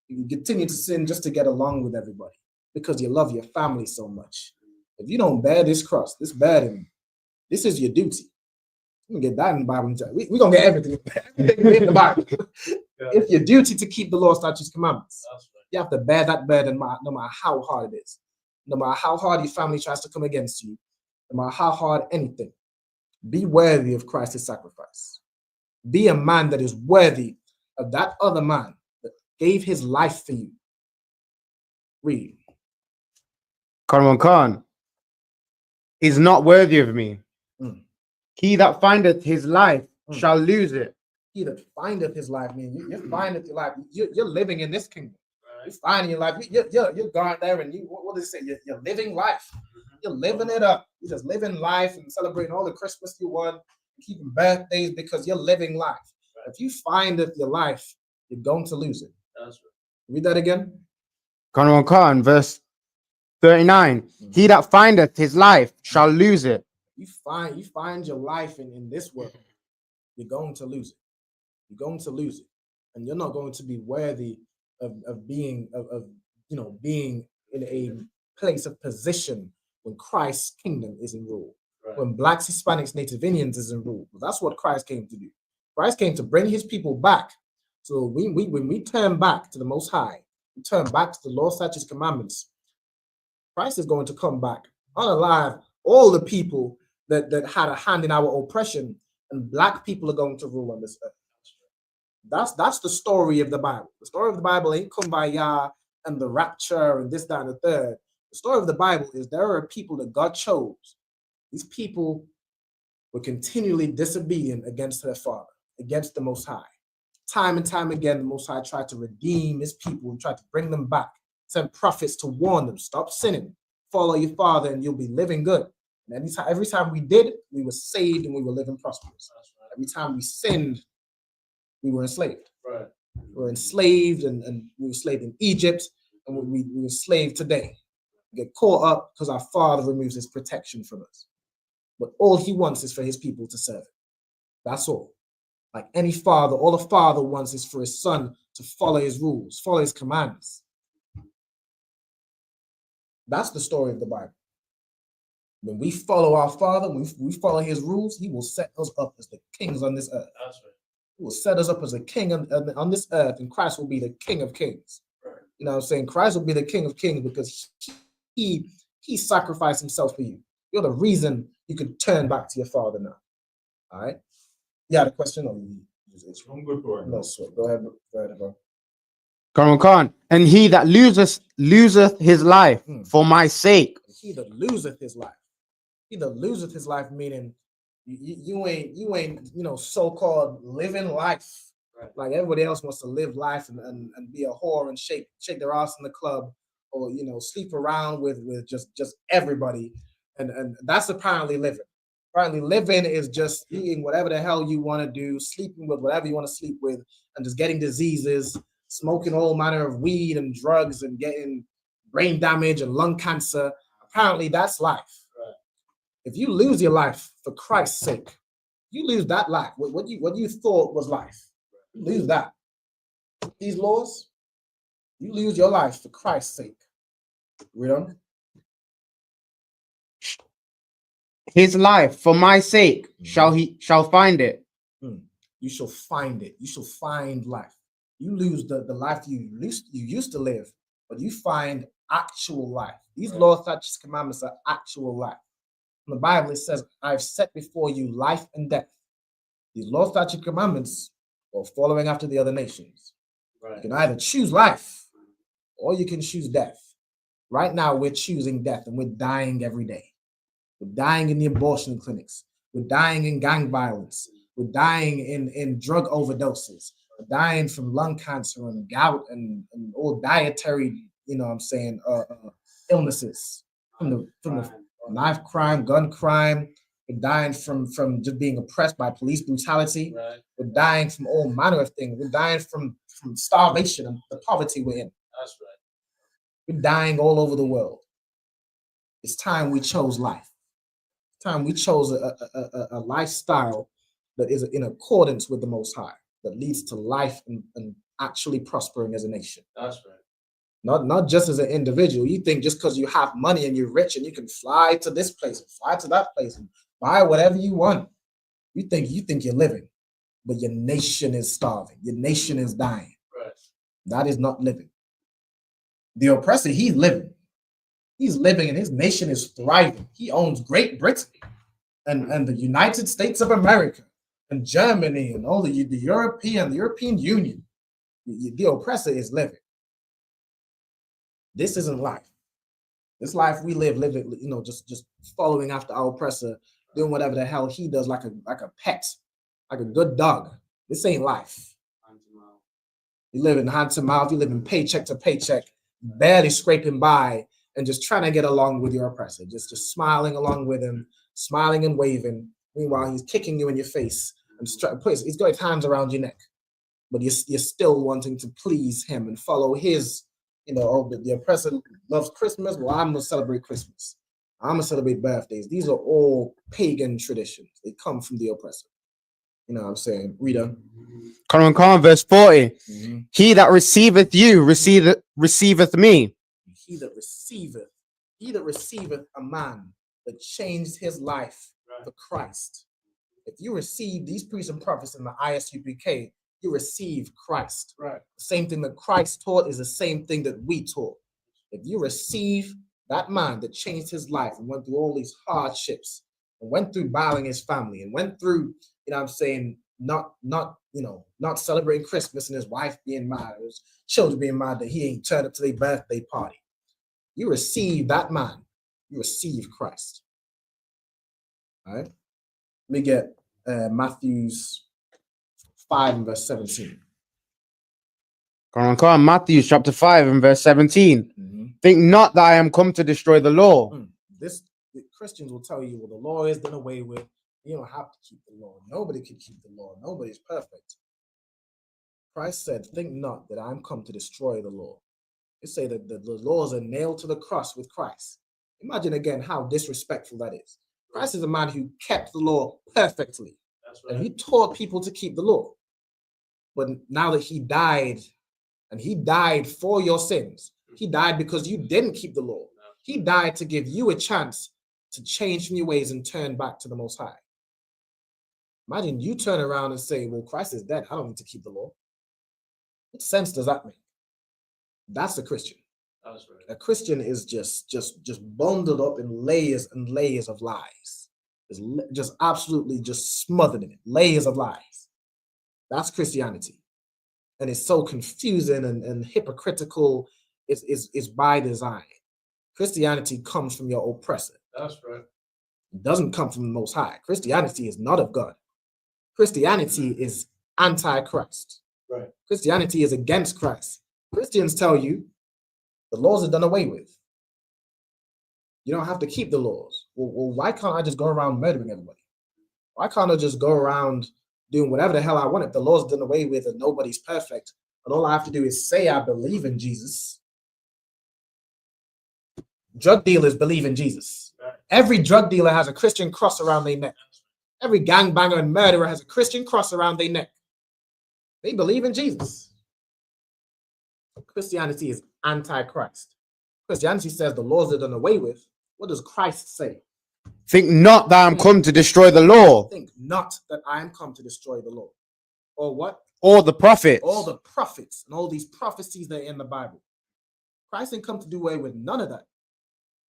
You continue to sin just to get along with everybody because you love your family so much. If you don't bear this cross, this burden, this is your duty. We're going to get that in the Bible. We're going to get everything in the Bible. Yeah. It's your duty to keep the law, statutes, commandments. Right. You have to bear that burden no matter how hard it is. No matter how hard your family tries to come against you. No matter how hard anything. Be worthy of Christ's sacrifice. Be a man that is worthy of that other man that gave his life for you. Read. Khan is not worthy of me. He that findeth his life shall lose it. He that findeth his life, you findeth your life. You're living in this kingdom. Right. You're finding your life. You're going there and what does it say? You're living life. You're living it up. You're just living life and celebrating all the Christmas you want, keeping birthdays because you're living life. Right. If you findeth your life, you're going to lose it. That's right. Read that again. Khan, verse 39. He that findeth his life shall lose it. You find your life in this world, you're going to lose it. You're going to lose it. And you're not going to be worthy of being in a place of position when Christ's kingdom is in rule. Right. When Blacks, Hispanics, Native Indians is in rule. That's what Christ came to do. Christ came to bring his people back. So when we turn back to the Most High, we turn back to the law, statutes, commandments, Christ is going to come back, unalive all the people that had a hand in our oppression, and Black people are going to rule on this earth. That's the story of the Bible. The story of the Bible ain't kumbaya and the rapture and this, that, and the third. The story of the Bible is there are people that God chose. These people were continually disobedient against their Father, against the Most High. Time and time again, the Most High tried to redeem his people and tried to bring them back, send prophets to warn them, stop sinning, follow your Father, and you'll be living good. And every time we did, we were saved and we were living prosperous. Right. Every time we sinned, we were enslaved. Right. We were enslaved and we were enslaved in Egypt, and we were enslaved today. We get caught up because our Father removes his protection from us. But all he wants is for his people to serve him. That's all. Like any father, all a father wants is for his son to follow his rules, follow his commands. That's the story of the Bible. When we follow our Father, when we follow his rules, he will set us up as the kings on this earth. That's right. He will set us up as a king on this earth, and Christ will be the King of Kings. Right. You know what I'm saying? Christ will be the King of Kings because he sacrificed himself for you. You're the reason you could turn back to your Father now. All right? You had a question? Or I'm good for it. No, sir. Go ahead, bro. Khan. And he that loseth his life for my sake. He that loseth his life. He that loseth his life, meaning you ain't so-called living life. Right. Like everybody else wants to live life and be a whore and shake their ass in the club, or sleep around with just everybody. And that's apparently living. Apparently living is just eating whatever the hell you want to do, sleeping with whatever you want to sleep with, and just getting diseases, smoking all manner of weed and drugs and getting brain damage and lung cancer. Apparently that's life. Right. If you lose your life for Christ's sake, you lose that life. What you thought was life, you lose that. These laws, you lose your life for Christ's sake. Read on. His life for my sake shall find it. You shall find it. You shall find life. You lose the life you used to live, but you find actual life. These laws, statutes, commandments are actual life. In the Bible, it says, I've set before you life and death. These laws, statutes, commandments are following after the other nations. Right. You can either choose life or you can choose death. Right now, we're choosing death and we're dying every day. We're dying in the abortion clinics. We're dying in gang violence. We're dying in drug overdoses. We're dying from lung cancer and gout and all dietary, illnesses. From the knife crime, gun crime. We're dying from just being oppressed by police brutality. Right. We're dying from all manner of things. We're dying from starvation and the poverty we're in. That's right. We're dying all over the world. It's time we chose life. It's time we chose a lifestyle that is in accordance with the Most High, that leads to life and actually prospering as a nation. That's right. Not just as an individual. You think just because you have money and you're rich and you can fly to this place and fly to that place and buy whatever you want. You think you're living, but your nation is starving. Your nation is dying. Right. That is not living. The oppressor, he's living. He's living and his nation is thriving. He owns Great Britain and the United States of America and Germany and all the European Union. The oppressor is living. This isn't life. This life we live it, just following after our oppressor, doing whatever the hell he does, like a pet, like a good dog. This ain't life. You live in hand to mouth, you live in paycheck to paycheck, barely scraping by, and just trying to get along with your oppressor, just smiling along with him, smiling and waving. Meanwhile, he's kicking you in your face and he's got his hands around your neck, but you're still wanting to please him and follow his. The oppressor loves Christmas. Well, I'm gonna celebrate Christmas. I'm gonna celebrate birthdays. These are all pagan traditions. They come from the oppressor. You know what I'm saying? Read on. Khan, verse 40. Mm-hmm. He that receiveth you receiveth me. He that receiveth a man that changed his life for Christ. If you receive these priests and prophets in the ISUPK, you receive Christ. Right. The same thing that Christ taught is the same thing that we taught. If you receive that man that changed his life and went through all these hardships and went through battling his family and went through, not celebrating Christmas and his wife being mad, his children being mad that he ain't turned up to their birthday party. You receive that man, you receive Christ. All right. Let me get Matthew's 5 and verse 17. Matthew chapter 5 and verse 17. Mm-hmm. Think not that I am come to destroy the law. The Christians will tell you, well, the law is done away with. You don't have to keep the law. Nobody can keep the law. Nobody's perfect. Christ said, think not that I'm come to destroy the law. They say that the laws are nailed to the cross with Christ. Imagine again how disrespectful that is. Christ is a man who kept the law perfectly. That's right. And he taught people to keep the law. But now that he died, and he died for your sins, he died because you didn't keep the law. He died to give you a chance to change from your ways and turn back to the Most High. Imagine you turn around and say, well, Christ is dead. I don't need to keep the law. What sense does that make? That's a Christian. That's right. A Christian is just bundled up in layers and layers of lies. Just absolutely just smothered in it. Layers of lies. That's Christianity. And it's so confusing and hypocritical. It's by design. Christianity comes from your oppressor. That's right. It doesn't come from the Most High. Christianity is not of God. Christianity is anti-Christ. Right. Christianity is against Christ. Christians tell you the laws are done away with. You don't have to keep the laws. Well, why can't I just go around murdering everybody? Why can't I just go around doing whatever the hell I want if the law's done away with and nobody's perfect? And all I have to do is say I believe in Jesus. Drug dealers believe in Jesus. Right. Every drug dealer has a Christian cross around their neck. Every gangbanger and murderer has a Christian cross around their neck. They believe in Jesus. Christianity is anti-Christ. Christianity says the laws are done away with. What does Christ say? Think not that I am come to destroy the law. Think not that I am come to destroy the law. Or what? Or the prophets. All the prophets and all these prophecies that are in the Bible. Christ didn't come to do away with none of that.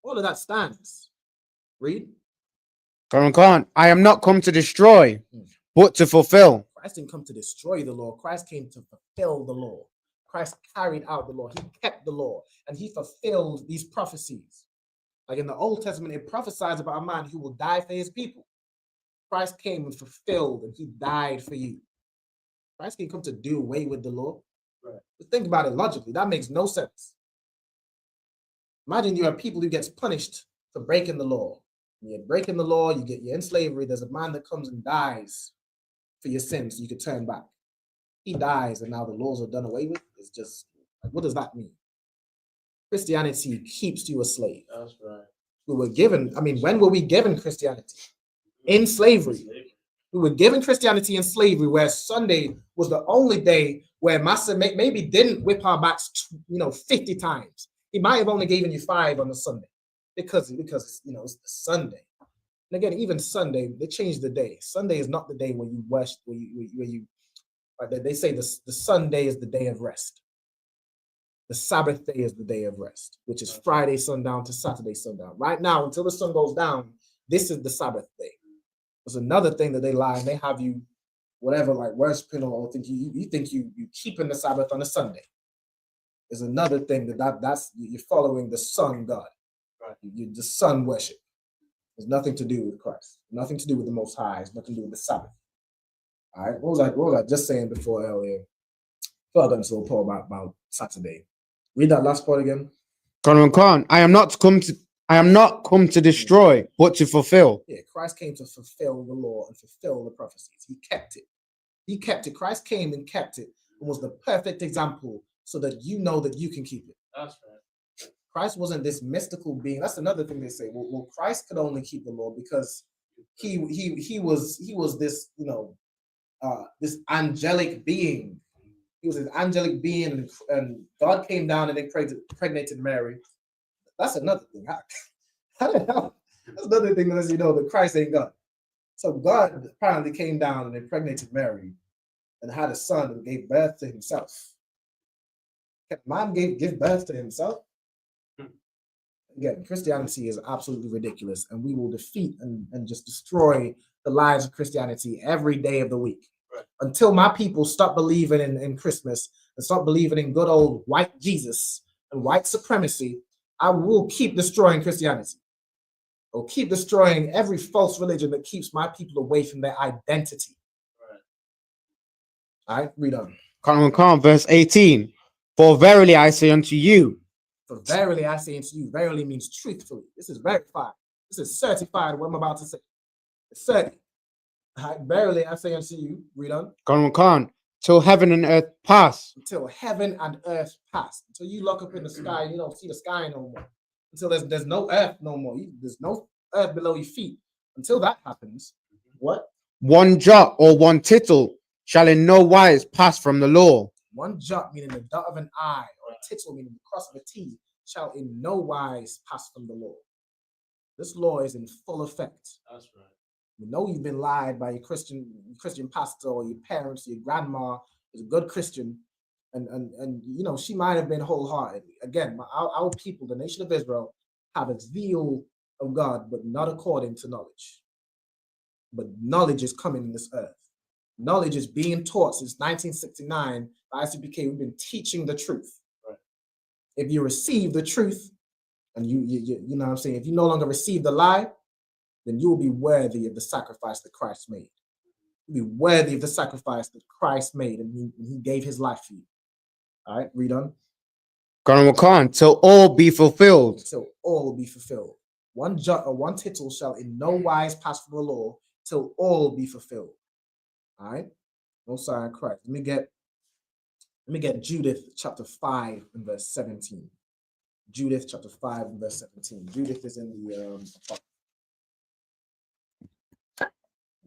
All of that stands. Read. I am not come to destroy, but to fulfill. Christ didn't come to destroy the law. Christ came to fulfill the law. Christ carried out the law. He kept the law and he fulfilled these prophecies. Like in the Old Testament, it prophesies about a man who will die for his people. Christ came and fulfilled and he died for you. Christ didn't come to do away with the law. Right. But think about it logically. That makes no sense. Imagine you have people who gets punished for breaking the law. You're breaking the law, you're in slavery. There's a man that comes and dies for your sins so you could turn back. He dies and now the laws are done away with. It's just, what does that mean? Christianity keeps you a slave. That's right. We were given, when were we given Christianity? In slavery. We were given Christianity in slavery, where Sunday was the only day where Master maybe didn't whip our backs 50 times. He might have only given you 5 on the Sunday because it's the Sunday. And again, even Sunday, they changed the day. Sunday is not the day where you worship, where you they say the Sunday is the day of rest. The Sabbath day is the day of rest, which is Friday sundown to Saturday sundown. Right now, until the sun goes down, this is the Sabbath day. There's another thing that they lie and they have you, whatever, like worshiping or think you think you keeping the Sabbath on a Sunday. There's another thing that's you're following the sun God. Right. You the sun worship. There's nothing to do with Christ. Nothing to do with the Most High. It's nothing to do with the Sabbath. All right. What was I just saying before earlier? Further into the Paul about Saturday. Read that last part again. I am not come to destroy, but to fulfill. Yeah, Christ came to fulfill the law and fulfill the prophecies. He kept it. He kept it. Christ came and kept it and was the perfect example so that you know that you can keep it. That's right. Christ wasn't this mystical being. That's another thing they say. Well, Christ could only keep the law because he was this, this angelic being. He was an angelic being, and God came down and impregnated Mary. That's another thing. How the hell? That's another thing that lets you know that Christ ain't God. So God apparently came down and impregnated Mary and had a son and gave birth to himself. Can a man give birth to himself? Again, Christianity is absolutely ridiculous, and we will defeat and just destroy the lives of Christianity every day of the week. Right. Until my people stop believing in Christmas and stop believing in good old white Jesus and white supremacy, I will keep destroying Christianity. I'll keep destroying every false religion that keeps my people away from their identity. Right. All right, read on. Verse 18. For verily I say unto you. For verily I say unto you. Verily means truthfully. This is verified. This is certified, what I'm about to say. It's certain. All right, verily I say unto you. Read on. Till heaven and earth pass. Until heaven and earth pass. Until you look up in the sky, you don't see the sky no more. Until there's no earth no more. There's no earth below your feet. Until that happens, what? One jot or one tittle shall in no wise pass from the law. One jot meaning the dot of an I, or a tittle meaning the cross of a T, shall in no wise pass from the law. This law is in full effect. That's right. You know you've been lied by your Christian pastor or your parents, your grandma is a good Christian, and you know she might have been wholehearted. Again, our people, the nation of Israel, have a zeal of God, but not according to knowledge. But knowledge is coming in this earth. Knowledge is being taught since 1969 by ISUPK. We've been teaching the truth. Right. If you receive the truth, and you know what I'm saying, if you no longer receive the lie, then you will be worthy of the sacrifice that Christ made. You'll be worthy of the sacrifice that Christ made, and he gave his life for you. All right, read on. Till all be fulfilled. Till all be fulfilled. One jot or one tittle shall in no wise pass from the law till all be fulfilled. All right. No sign of Christ. Let me get Judith chapter 5 and verse 17. Judith chapter 5 and verse 17. Judith is in the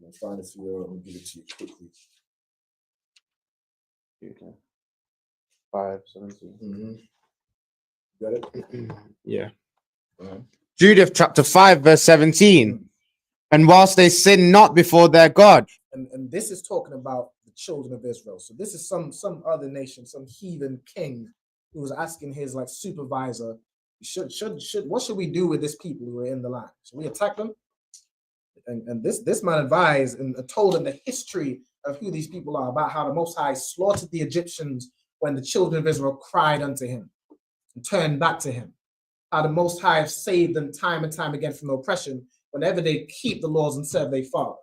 I'm trying to figure out. I'll give it to you quickly. Okay. 5:17. Mm-hmm. Got it? Yeah. Uh-huh. Judith chapter 5 verse 17. And whilst they sin not before their God. And this is talking about the children of Israel. So this is some other nation, some heathen king who was asking his like supervisor, what should we do with this people who are in the land? Should we attack them? And this man advised and told him the history of who these people are, about how the Most High slaughtered the Egyptians when the children of Israel cried unto him and turned back to him. How the Most High have saved them time and time again from oppression whenever they keep the laws and serve their Father.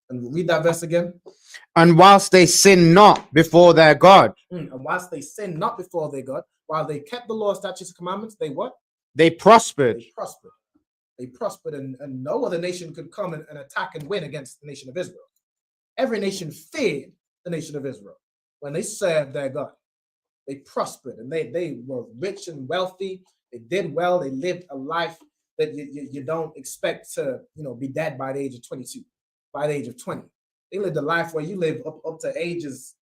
And read that verse again. And whilst they sin not before their God. And whilst they sin not before their God, while they kept the law, statutes, and commandments, they what? They prospered. They prospered. They prospered, and no other nation could come and attack and win against the nation of Israel. Every nation feared the nation of Israel when they served their God. They prospered, and they were rich and wealthy. They did well. They lived a life that you don't expect to, be dead by the age of 22, by the age of 20. They lived a life where you live up to ages,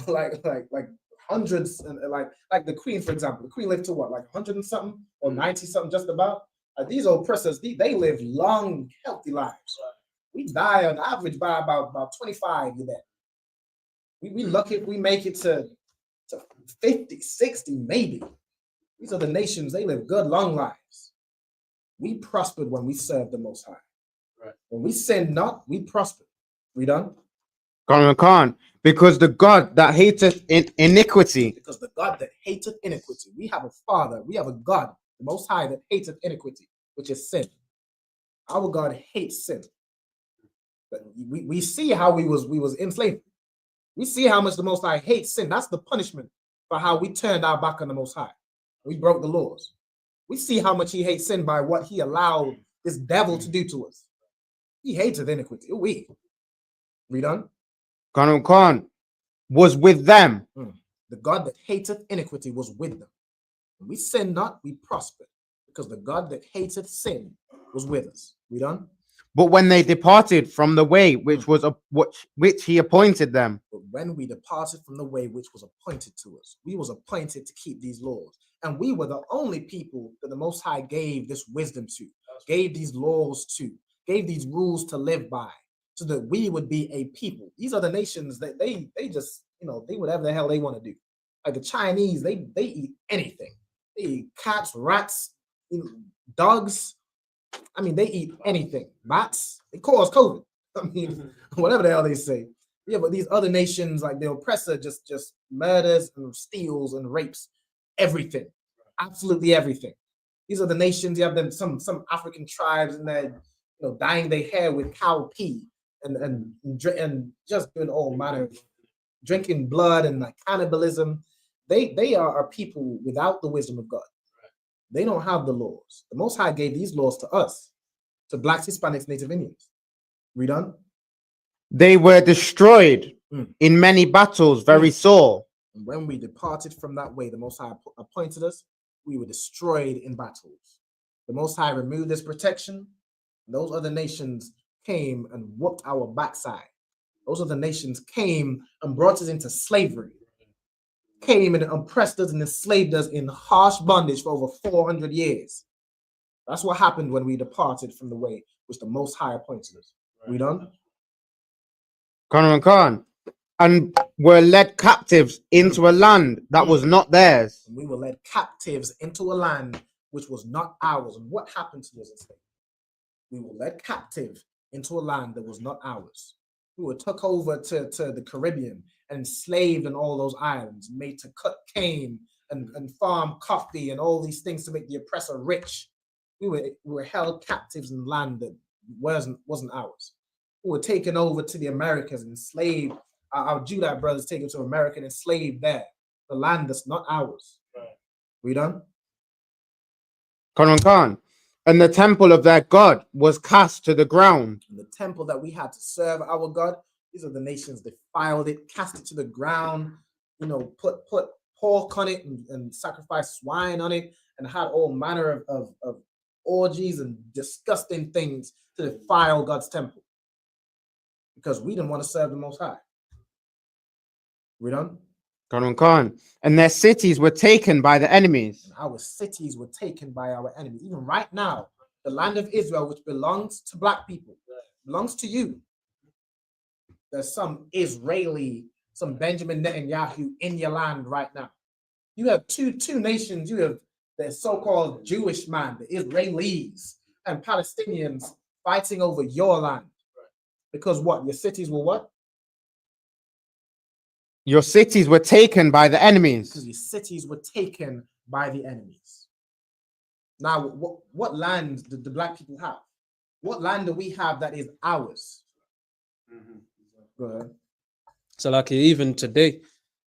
like hundreds, and like the Queen, for example. The Queen lived to what, like 100 and something or 90 something, just about. These oppressors, they live long, healthy lives. We die on average by about 25. You're dead. We lucky if we make it to 50, 60, maybe. These are the nations, they live good, long lives. We prospered when we served the Most High. Right. When we sin not, we prospered. We done? Because the God that hateth iniquity. Because the God that hateth iniquity. We have a Father, we have a God, the Most High, that hateth iniquity, which is sin. Our God hates sin. But we see how we was in slavery. We see how much the Most High hates sin. That's the punishment for how we turned our back on the Most High. We broke the laws. We see how much he hates sin by what he allowed this devil to do to us. He hateth iniquity. We read on. Khan was with them. The God that hateth iniquity was with them. When we sin not, we prosper, because the God that hateth sin was with us. Read on. But when they departed from the way which he appointed them. But when we departed from the way which was appointed to us, we was appointed to keep these laws. And we were the only people that the Most High gave this wisdom to, gave these laws to, gave these rules to live by, so that we would be a people. These are the nations that they just, they whatever the hell they want to do. Like the Chinese, they eat anything. They eat cats, rats, dogs. I mean, they eat anything. Bats, they cause COVID. I mean, whatever the hell they say. Yeah, but these other nations, like the oppressor, just murders and steals and rapes everything, absolutely everything. These are the nations. You have them, some African tribes, and they're dyeing their hair with cow pee and just doing all manner of drinking blood and like cannibalism. They are people without the wisdom of God. They don't have the laws. The Most High gave these laws to us, to Blacks, Hispanics, Native Indians. Read on. They were destroyed in many battles, very sore. And when we departed from that way, the Most High appointed us, we were destroyed in battles. The Most High removed this protection. Those other nations came and whooped our backside. Those other nations came and brought us into slavery. Came and oppressed us and enslaved us in harsh bondage for over 400 years. That's what happened when we departed from the way which the Most High appointed us. We done? Khan, and were led captives into a land that was not theirs. And we were led captives into a land which was not ours. And what happened to us instead? We were led captive into a land that was not ours. We were took over to the Caribbean and enslaved in all those islands, made to cut cane and farm coffee and all these things to make the oppressor rich. We were held captives in land that wasn't ours. We were taken over to the Americas and enslaved. Our Judite brothers taken to America and enslaved there. The land that's not ours. Right. We done? Khan. And the temple of their God was cast to the ground. And the temple that we had to serve our God, these are the nations defiled it, cast it to the ground, put pork on it and sacrifice swine on it, and had all manner of orgies and disgusting things to defile God's temple. Because we didn't want to serve the Most High. We done? Khan. And their cities were taken by the enemies. And our cities were taken by our enemies. Even right now, the land of Israel, which belongs to black people, belongs to you. There's some Benjamin Netanyahu in your land right now. You have two nations. You have the so-called Jewish man, the Israelis and Palestinians fighting over your land. Because what? Your cities were what? Your cities were taken by the enemies. Because your cities were taken by the enemies. Now, what land did the black people have? What land do we have that is ours? Go ahead. So like even today,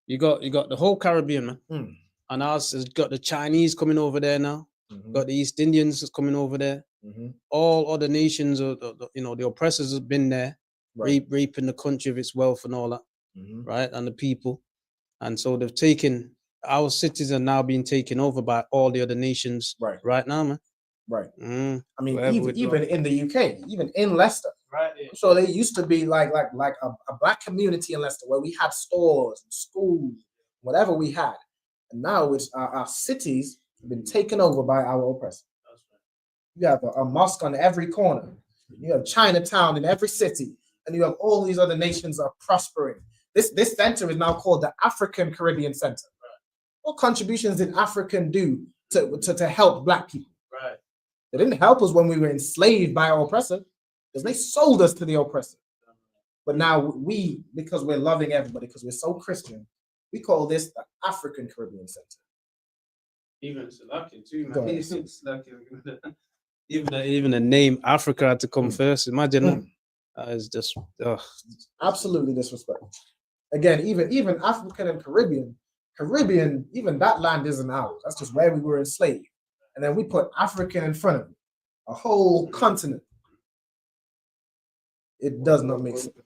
you got the whole Caribbean, man. And ours has got the Chinese coming over there now. Got the East Indians coming over there. All other nations, the oppressors have been there, raping the country of its wealth and all that. Right, and the people, and so they've taken our cities are now being taken over by all the other nations right now, man. Right. I mean, even in the UK, even in Leicester, right? Yeah. So there used to be like a black community in Leicester where we had stores and schools, whatever we had, and now it's our cities have been taken over by our oppressors. That's right. You have a mosque on every corner. You have Chinatown in every city, and you have all these other nations are prospering. This center is now called the African Caribbean Center. Right. What contributions did African do to help black people? Right. They didn't help us when we were enslaved by our oppressor, because they sold us to the oppressor. But now because we're loving everybody, because we're so Christian, we call this the African Caribbean Center. Even Slovakia too, man. Even the name Africa had to come first. Imagine that is just absolutely disrespectful. Again, even African and Caribbean, even that land isn't ours. That's just where we were enslaved. And then we put African in front of it. A whole continent. It does not make sense.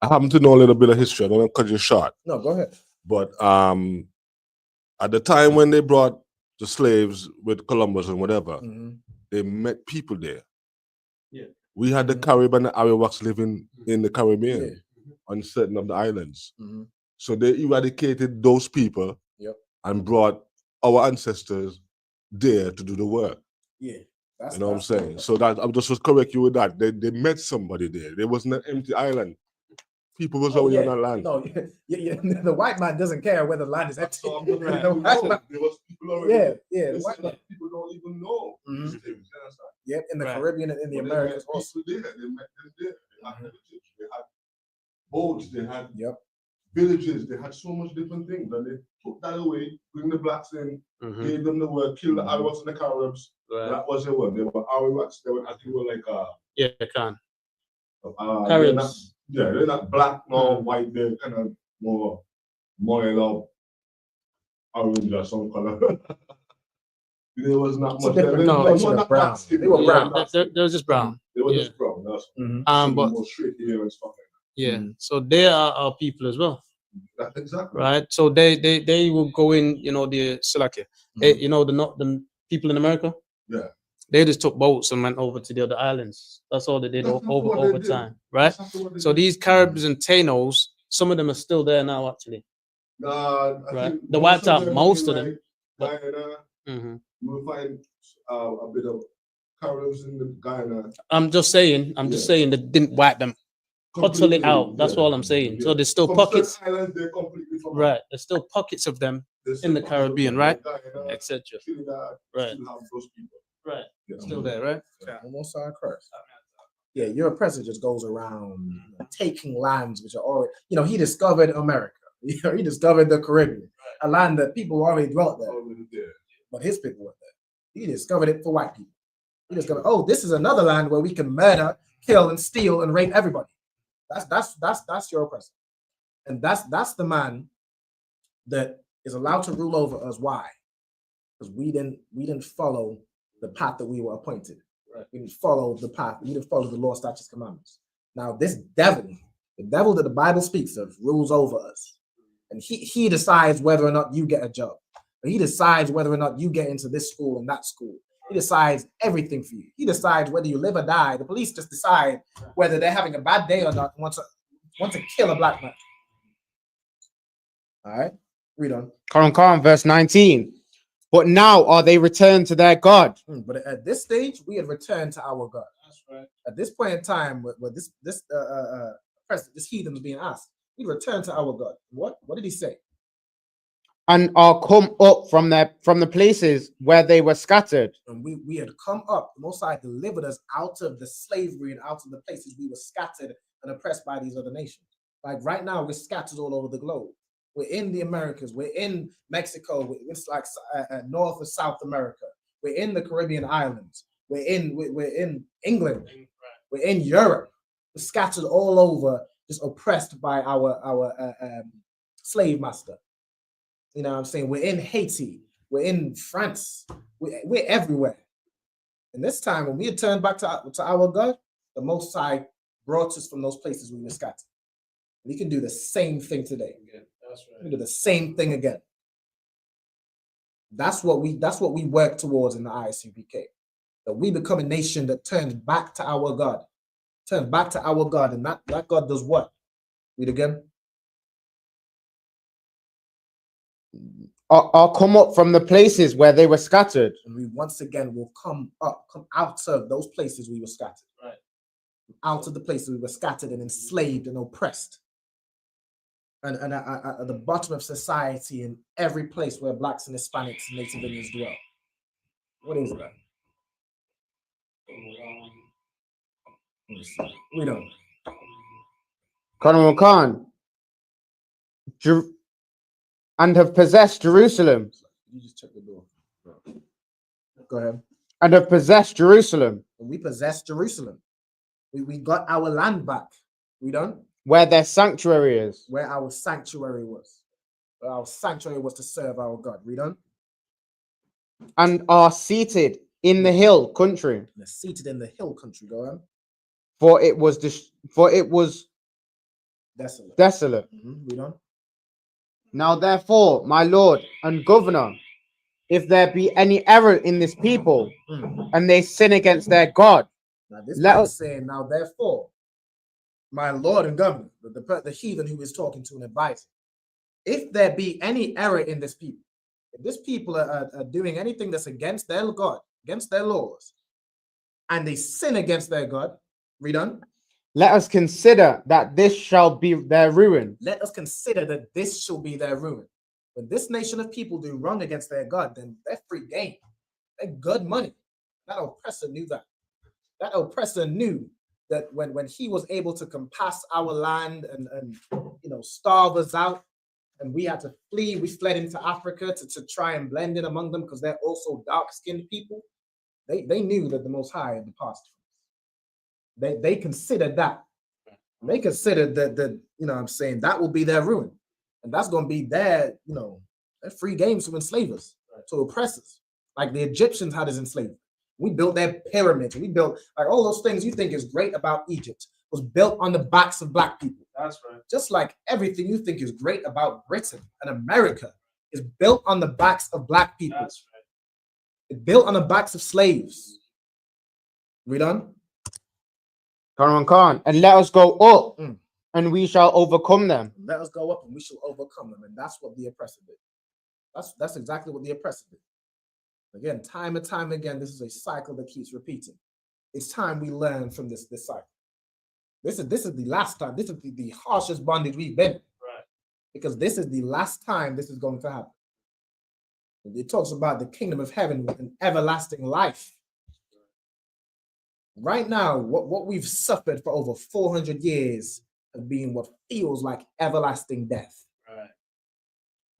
I happen to know a little bit of history. I don't want to cut you short. No, go ahead. But at the time when they brought the slaves with Columbus and whatever, they met people there. Yeah. We had the Carib and the Arawaks living in the Caribbean on certain of the islands. So they eradicated those people and brought our ancestors there to do the work. Yeah. You know what I'm saying? So that I'm just to correct you with that. They met somebody there. There wasn't an empty island. People was already on that land. No, the white man doesn't care whether the land is empty. There was people already. The white man. People don't even know. Yep, in the Caribbean and in the Americas also. They met them there. They had villages. They had boats. They had villages. They had so much different things. And they took that away, bring the blacks in, gave them the work, kill the Arawaks and the Caribs. Right. That was their work. They were Arawaks. They were, I think, Caribs. They're not black nor white. They're kind of more yellow, orange or some color. There was not much. They were brown. They were brown. They were just brown. They were just brown. That's but more straight hair and stuff like that. Yeah. So they are our people as well. That's exactly right. So they will go in. The Slovakia. The people in America. Yeah. They just took boats and went over to the other islands. That's all they did over time, right? So these Caribs and Tainos, some of them are still there now, actually. Right? They wiped out most of them. Guyana, Mhm. you will find a bit of Caribs in the Guyana. I'm just saying they didn't wipe them utterly Completely, out. That's yeah, all I'm saying. So yeah. there's still From pockets, certain islands, they're completely from right? There's still pockets of them in the Caribbean, right? Etc. Trinidad, Right. still have those people. Right. Yeah. Still there, right? Almost our curse. Yeah, your president just goes around taking lands which are already, he discovered America. He discovered the Caribbean, a land that people already dwelt there, but his people weren't there. He discovered it for white people. He discovered, oh, this is another land where we can murder, kill, and steal and rape everybody. That's your president, and that's the man that is allowed to rule over us. Why? Because we didn't follow the path that we were appointed. Right. We didn't follow the path. We didn't follow the law, statutes, commandments. Now this devil, the devil that the Bible speaks of, rules over us, and he decides whether or not you get a job. He decides whether or not you get into this school and that school. He decides everything for you. He decides whether you live or die. The police just decide whether they're having a bad day or not and want to kill a black man. All right, read on. Quran, verse 19. But now are they returned to their God. But at this stage, we had returned to our God. That's right. At this point in time, where this heathen was being asked, we returned to our God. What did he say? And are come up from the places where they were scattered. And we had come up. The Most High delivered us out of the slavery and out of the places we were scattered and oppressed by these other nations. Like right now, we're scattered all over the globe. We're in the Americas. We're in Mexico. It's like North or South America. We're in the Caribbean islands. We're in England. We're in Europe. We're scattered all over, just oppressed by our slave master. You know what I'm saying? We're in Haiti. We're in France. We're everywhere. And this time, when we had turned back to our God, the Most High brought us from those places we were scattered. We can do the same thing today. Yeah, that's right. We can do the same thing again. That's what we work towards in the ISUPK. That we become a nation that turns back to our God. Turns back to our God. And that God does what? Read again. Are come up from the places where they were scattered. And we once again will come out of those places we were scattered. Right. Out of the places we were scattered and enslaved and oppressed. And at the bottom of society in every place where blacks and Hispanics and Native Indians dwell. What is that? We don't. Khan. And have possessed Jerusalem. You just check the door. Go ahead. And have possessed Jerusalem. We possessed Jerusalem. We got our land back. We don't. Where their sanctuary is. Where our sanctuary was. Where our sanctuary was to serve our God. Read on. And are seated in the hill country. And they're seated in the hill country. Go on. For it was desolate. Read on. Now therefore, my Lord and Governor, if there be any error in this people, and they sin against their God, now this is saying, now therefore, my Lord and Governor, the heathen who is talking to an advisor, if there be any error in this people, if this people are doing anything that's against their God, against their laws, and they sin against their God, read on. Let us consider that this shall be their ruin. Let us consider that this shall be their ruin. When this nation of people do wrong against their God, then they're free game. They're good money. That oppressor knew that. That oppressor knew that when he was able to compass our land and starve us out, and we had to flee, we fled into Africa to try and blend in among them because they're also dark-skinned people. They knew that the Most High had departed. They considered that. They considered that that will be their ruin. And that's going to be their free games to enslave us, to oppress us. Like the Egyptians had us enslaved. We built their pyramids. We built like all those things you think is great about Egypt was built on the backs of black people. That's right. Just like everything you think is great about Britain and America is built on the backs of black people. That's right. It's built on the backs of slaves. Read on. Khan, and let us go up, and we shall overcome them. Let us go up, and we shall overcome them, and that's what the oppressor did. That's exactly what the oppressor did. Again, time and time again, this is a cycle that keeps repeating. It's time we learn from this cycle. This is the last time. This is the harshest bondage we've been in. Right. Because this is the last time this is going to happen. It talks about the kingdom of heaven with an everlasting life. Right now, what we've suffered for over 400 years has been what feels like everlasting death. Right.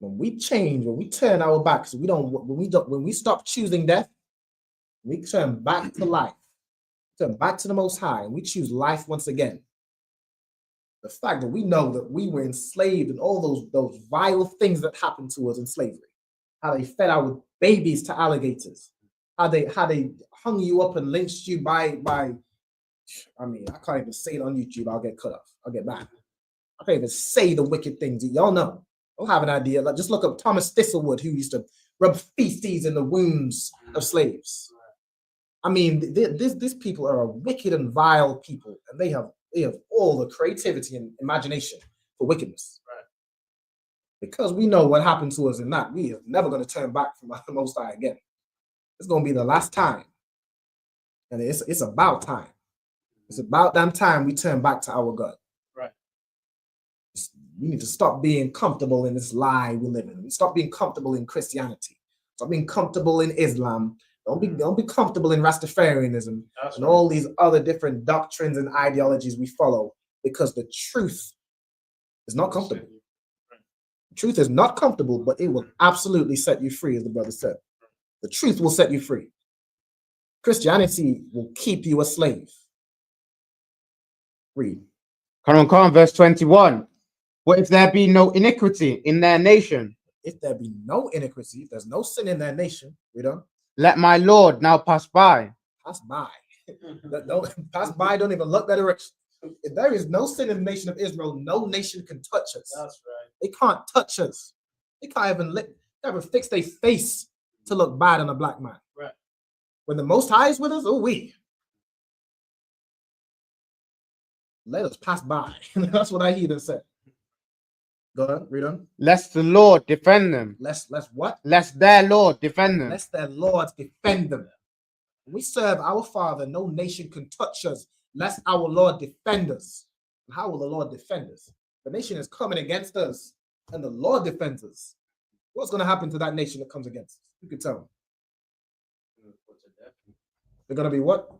When we change, when we turn our backs, when we stop choosing death, we turn back to life, turn back to the Most High, and we choose life once again. The fact that we know that we were enslaved and all those vile things that happened to us in slavery, how they fed our babies to alligators, how they hung you up and lynched you by I mean, I can't even say it on YouTube. I'll get cut off. I'll get banned. I can't even say the wicked things. Y'all know. You'll have an idea. Like, just look up Thomas Thistlewood, who used to rub feces in the wounds of slaves. I mean, these people are a wicked and vile people, and they have all the creativity and imagination for wickedness. Right. Because we know what happened to us in that, we are never going to turn back from the Most High again. It's going to be the last time. And it's about time. It's about damn time we turn back to our God. Right. We need to stop being comfortable in this lie we live in. Stop being comfortable in Christianity. Stop being comfortable in Islam. Don't be comfortable in Rastafarianism and all these other different doctrines and ideologies we follow, because the truth is not comfortable. The truth is not comfortable, but it will absolutely set you free, as the brother said. The truth will set you free. Christianity will keep you a slave. Read. Come, verse 21. What if there be no iniquity in their nation? If there be no iniquity, if there's no sin in their nation, read on. Let my Lord now pass by. Pass by. Don't pass by, don't even look that direction. If there is no sin in the nation of Israel, no nation can touch us. That's right. They can't touch us. They can't even fix their face to look bad on a black man. Right. When the Most High is with us, let us pass by. That's what I hear them say. Go on, read on. Lest the Lord defend them. Lest what? Lest their Lord defend them. Lest their Lord defend them. When we serve our Father, no nation can touch us, lest our Lord defend us. And how will the Lord defend us? The nation is coming against us, and the Lord defends us. What's going to happen to that nation that comes against us? You can tell me. They're going to be what?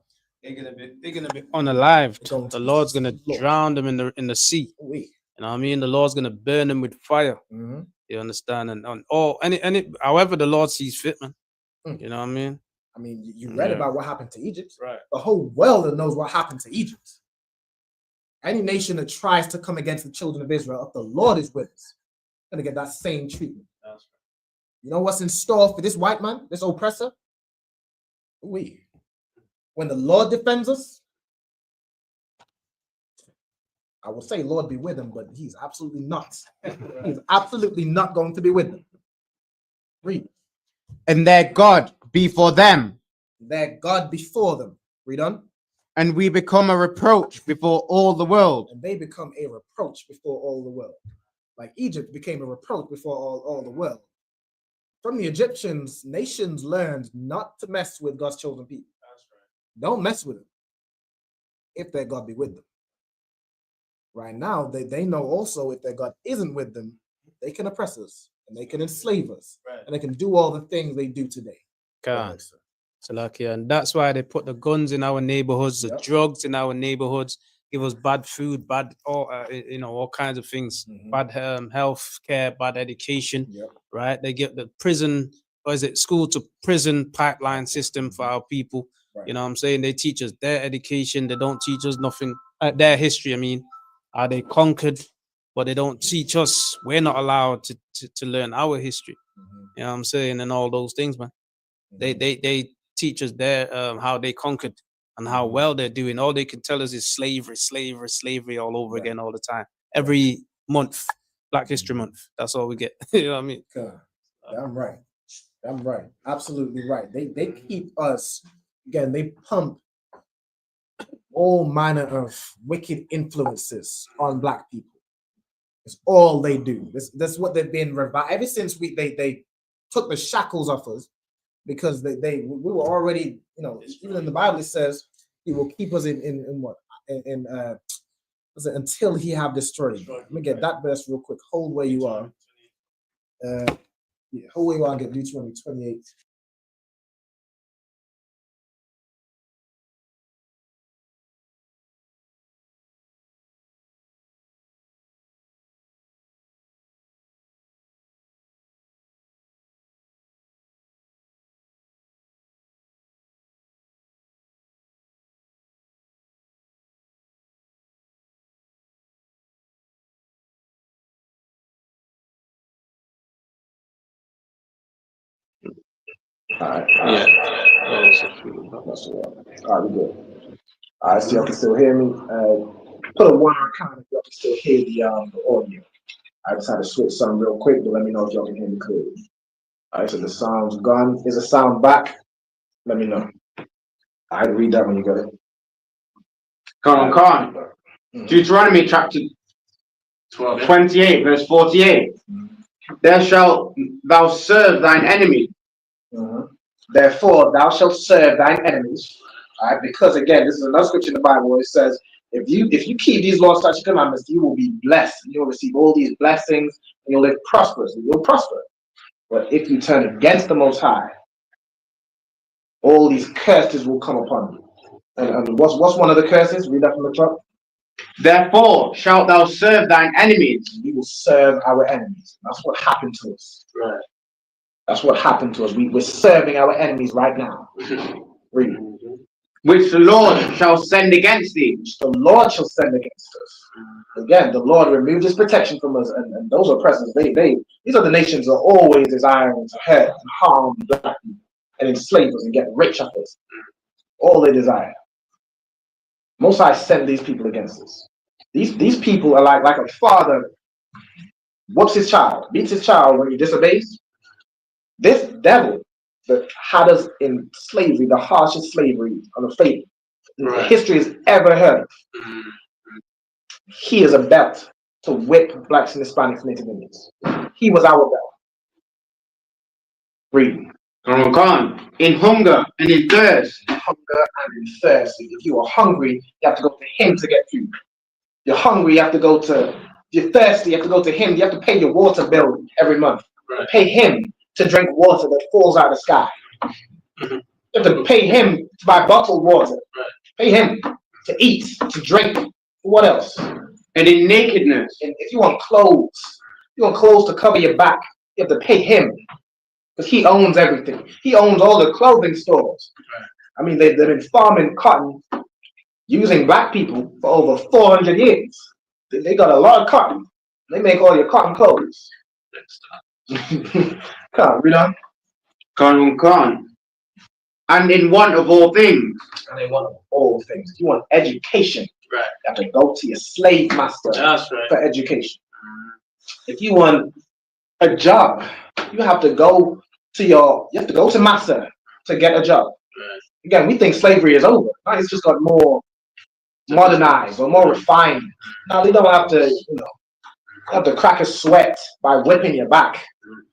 They're gonna be unalived. The Lord's gonna drown them in the sea. You know what I mean? The Lord's gonna burn them with fire. Mm-hmm. You understand? And any however the Lord sees fit, man. You know what I mean? I mean, you read about what happened to Egypt. Right. The whole world knows what happened to Egypt. Any nation that tries to come against the children of Israel, if the Lord is with us, gonna get that same treatment. That's right. You know what's in store for this white man, this oppressor? When the Lord defends us, I will say Lord be with him, but he's absolutely not. He's absolutely not going to be with them. Read. And their God be for them. Their God before them. Read on. And we become a reproach before all the world. And they become a reproach before all the world. Like Egypt became a reproach before all the world. From the Egyptians, nations learned not to mess with God's chosen people. That's right. Don't mess with them if their God be with them. Right now, they know also if their God isn't with them, they can oppress us and they can enslave us, right, and they can do all the things they do today. God. So like, yeah, and that's why they put the guns in our neighborhoods, the drugs in our neighborhoods, give us bad food, bad all kinds of things, bad health care, bad education, right? They get the prison, or is it school to prison pipeline system for our people? Right. You know what I'm saying? They teach us their education, they don't teach us nothing, their history. I mean, are they conquered? But they don't teach us. We're not allowed to learn our history. You know what I'm saying? And all those things, man. They teach us their how they conquered and how well they're doing. All they can tell us is slavery all over again all the time. Every month, Black History Month. That's all we get. You know what I mean? I'm right. I'm right. Absolutely right. They keep us, again, they pump all manner of wicked influences on Black people. It's all they do. That's what they've been revived ever since they took the shackles off us because we were already, you know, even in the Bible it says he will keep us in what? Until he have destroyed. Let me get that verse real quick. Hold where you are. Hold where you are and get Deuteronomy 28. All right. We're good. All right, so y'all can still hear me. Put a 1 on comment if y'all can still hear the audio. I just had to switch something real quick, but let me know if y'all can hear me clearly. All right, so the sound's gone. Is the sound back? Let me know. I read that when you got it. Come on. Deuteronomy chapter 28, verse 48. There shalt thou serve thine enemy. Therefore, thou shalt serve thine enemies. All right, because again, this is another scripture in the Bible where it says, if you keep these laws, statutes, commandments, you will be blessed. You'll receive all these blessings, and you'll live prosperously. You'll prosper. But if you turn against the Most High, all these curses will come upon you. And what's one of the curses? Read that from the top. Therefore shalt thou serve thine enemies. We will serve our enemies. That's what happened to us. Right. That's what happened to us. We're serving our enemies right now. Read. Which the Lord shall send against thee. Which the Lord shall send against us. Again, the Lord removed his protection from us, and those oppressors, these are the nations that are always desiring to hurt and harm black people and enslave us and get rich off us. All they desire. Most High sent these people against us. These people are like a father whoops his child, beats his child when he disobeys. This devil that had us in slavery, the harshest slavery on the faith history has ever heard of. He is a belt to whip blacks and Hispanics and Native Indians. He was our belt. Read. In hunger and in thirst. Hunger and in thirst. If you are hungry, you have to go to him to get food. You're hungry, you have to go to. You're thirsty, you have to go to him. You have to pay your water bill every month. Right. Pay him to drink water that falls out of the sky. You have to pay him to buy bottled water. Right. Pay him to eat, to drink. What else? And in nakedness. And if you want clothes to cover your back, you have to pay him. Because he owns everything. He owns all the clothing stores. Right. I mean, they've been farming cotton using black people for over 400 years. They got a lot of cotton. They make all your cotton clothes. Come on, read on. Come. And in want of all things. And in want of all things. If you want education, right, you have to go to your slave master. That's right. For education. If you want a job, you have to go to master to get a job. Right. Again, we think slavery is over. Right? It's just got more modernized or more refined. Now they don't have to, have to crack a sweat by whipping your back.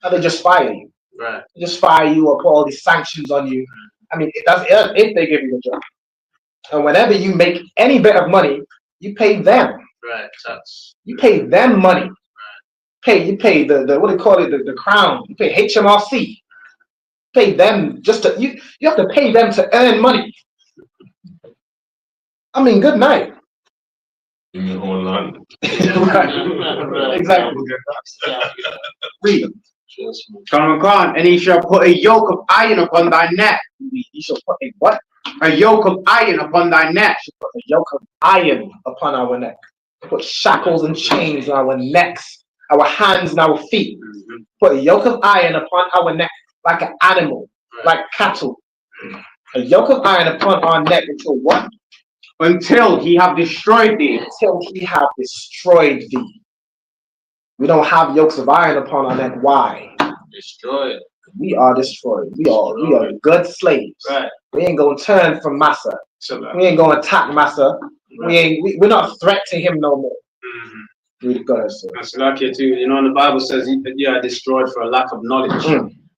Now they just fire you. Right. They just fire you or put all these sanctions on you. I mean, that's if they give you a job. And whenever you make any bit of money, you pay them. Right. You pay them money. Right. You pay the what do you call it, the crown. You pay HMRC. Pay them you have to pay them to earn money. I mean, good night. In your own land. Right. Exactly. Read. Come, and he shall put a yoke of iron upon thy neck. He shall put a what? A yoke of iron upon thy neck. He shall put a yoke of iron upon our neck. Put shackles and chains on our necks, our hands and our feet. Put a yoke of iron upon our neck like an animal, like cattle. A yoke of iron upon our neck until what? Until he have destroyed thee. Until he have destroyed thee. We don't have yokes of iron upon our neck. Why? Destroyed. We are destroyed. We are good slaves. Right. We ain't gonna turn from Massa. We ain't gonna attack Massa. Right. We're not a threat to him no more. Go ahead, sir. That's lucky too. The Bible says you are destroyed for a lack of knowledge.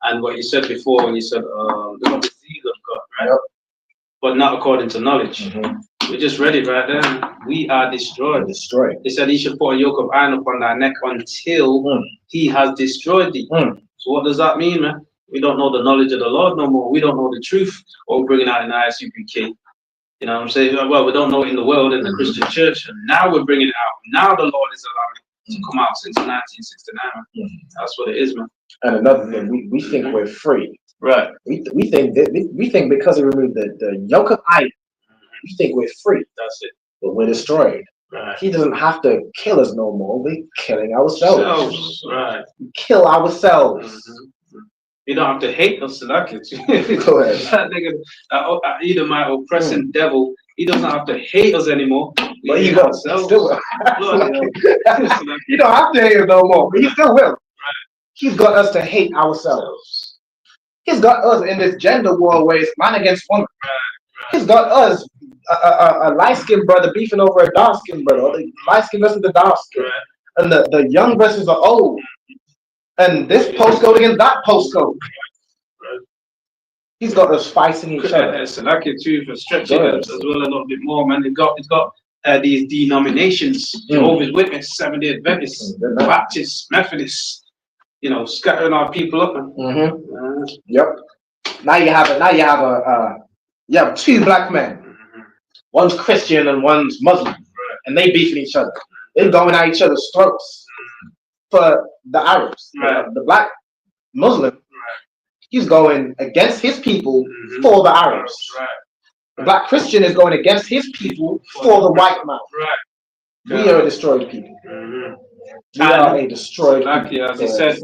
And what you said before when you said the zeal of God, right? Yep. But not according to knowledge. We just read it right there. We are destroyed. Destroyed. He said he should put a yoke of iron upon thy neck until he has destroyed thee. So what does that mean, man? We don't know the knowledge of the Lord no more. We don't know the truth. What we're bringing out in the ISUPK. You know what I'm saying? Well, we don't know it in the world, in the Christian church. And now we're bringing it out. Now the Lord is allowing it to come out since 1969. That's what it is, man. And another thing, we think we're free. Right. We think that we think because he removed the yoke of iron, we think we're free. That's it. But we're destroyed. Right. He doesn't have to kill us no more. We're killing ourselves. Right. We kill ourselves. You don't have to hate us like it. Go ahead. That nigga, either my oppressing devil, he doesn't have to hate us anymore. But he will. Still will. You don't have to hate us no more, but he still will. Right. He's got us to hate ourselves. He's got us in this gender war where it's man against woman. Right. He's got us, a light-skinned brother beefing over a dark-skinned brother, or the light-skinned versus the dark-skinned, and the young versus the old. And this postcode against that postcode. Right. He's got us fighting each other. It's like it too for stretching it as well a little bit more, man. It's got these denominations: Jehovah's Witness, Seventh-day Adventists, Baptists, Methodists. You know, scattering our people up. Yep. Now you have two black men. One's Christian and one's Muslim, and they beefing each other. They're going at each other's throats. For the Arabs, the black Muslim, he's going against his people for the Arabs. The black Christian is going against his people for the white man. We are a destroyed people. We are a destroyed people. As he said,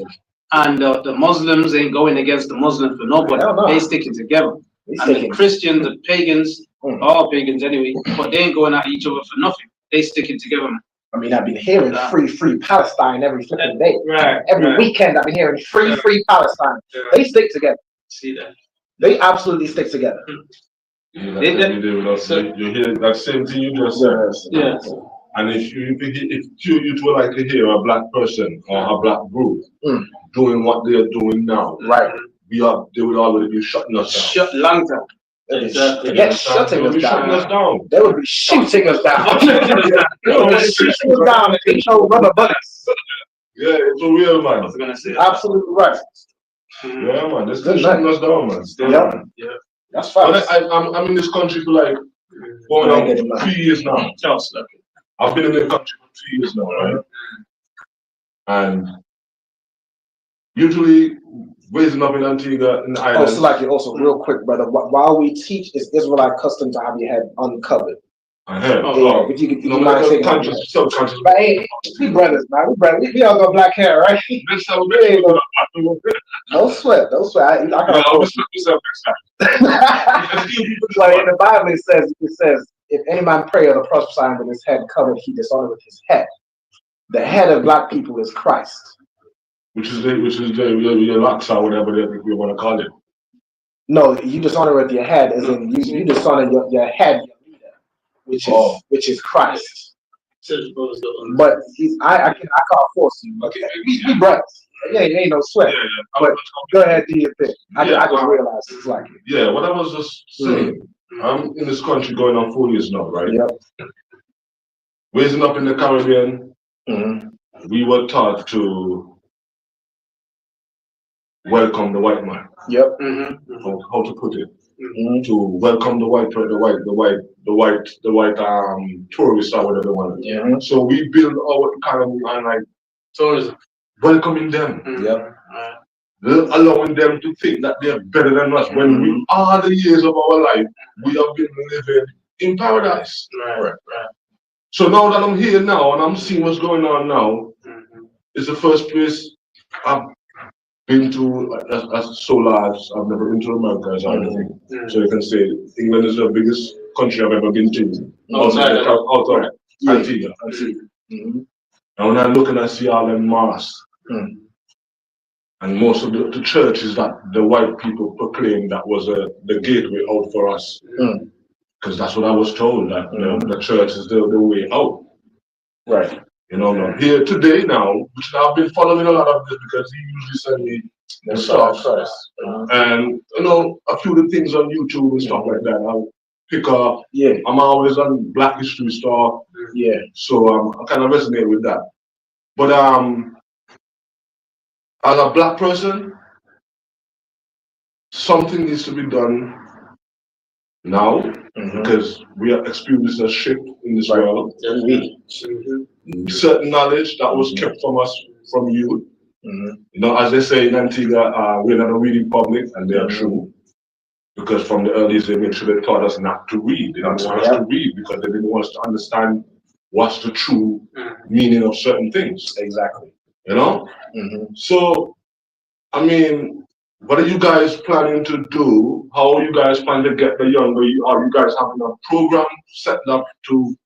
and the Muslims ain't going against the Muslims for nobody. They sticking together. And the Christians, the pagans, all pagans anyway, but they ain't going at each other for nothing. They sticking together. I mean, I've been hearing free Palestine every flipping day. Every weekend, I've been hearing free Palestine. They stick together. See that? They absolutely stick together. You hear that same thing you just said. Yes. And if you would like to hear a black person or a black group doing what they are doing now, they would already be shutting us down. Shut long time. Forget shutting us down. They would be shooting us down. They would be shooting us down and they show rubber bullets. Yeah, it's a real man. I was gonna say absolutely right. Yeah, man. They're still shutting us down, man. Yeah. That's fine. I'm in this country for like going on 3 years now. I've been in the country for 2 years now, right? And usually raising up in Antigua in the island. Also, like also real quick, brother. While we teach, it's Israelite custom to have your head uncovered. If you mind saying that. But hey, we brothers, man. We all got black hair, right? No sweat. I can Like in the Bible, it says, if any man pray or the prophesy with his head covered, he dishonoreth his head. The head of black people is Christ. Which is your locks or whatever we want to call it. No, you dishonor with your head, as in you dishonor your head, your leader, which is Christ. But I can't force you. Okay, we brothers. Yeah, ain't no sweat. But go ahead, do your thing. I just realized it's like it. Yeah, what I was just saying. I'm in this country going on 4 years now, right? Yep. Raising up in the Caribbean, we were taught to welcome the white man. Yep. How to put it? To welcome the white tourists or whatever they want. Yeah. So we build our economy on like tourism, welcoming them. Allowing them to think that they're better than us when we all the years of our life we have been living in paradise. Right. So now that I'm here now and I'm seeing what's going on now, it's the first place I've been to as so large. I've never been to America as anything. So you can say England is the biggest country I've ever been to. Outside Antigua. And when I look and I see all them mosques, and most of the churches that the white people proclaimed that was the gateway out for us. Because that's what I was told, that the church is the way out. Right. You know, here today now, which I've been following a lot of this because he usually send me and stuff. And you know, a few of the things on YouTube and stuff like that. I'll pick up. Yeah. I'm always on Black History stuff. Yeah. So I kind of resonate with that. But as a black person, something needs to be done now because we are experiencing a shift in this world. Certain knowledge that was kept from us from youth. You know, as they say in Antigua, we're not a reading public, and they are true. Because from the earliest, they made sure they taught us not to read. They didn't want us to read because they didn't want us to understand what's the true meaning of certain things. Exactly. You know? So, I mean, what are you guys planning to do? How are you guys planning to get the younger? Are you guys having a program set up to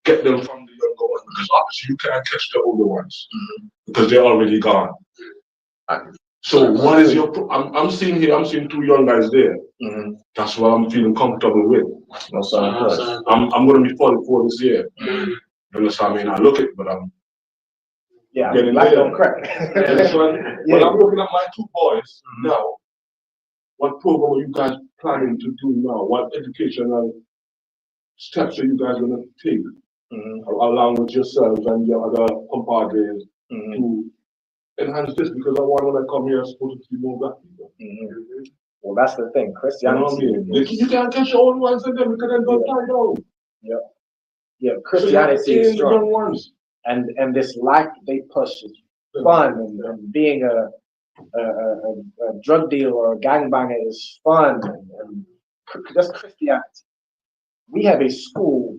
get them from the younger ones? Because obviously you can't catch the older ones because they're already gone. So what is your? I'm seeing two young guys there. That's what I'm feeling comfortable with. I'm going to be 44 this year. You understand? I mean, I look it, but I'm getting black there. don't crack. When I'm looking at my two boys now, what program are you guys planning to do now? What educational steps are you guys going to take along with yourselves and your other compadres to enhance this? Because I want when I come here, I'm supposed to see more black people. Well, that's the thing. Christianity. You know what I mean? You can't catch your own ones and then we can then go tie down. Yeah, Christianity is strong. And this life they push is fun, and being a drug dealer or a gangbanger is fun, and that's Christianity. We have a school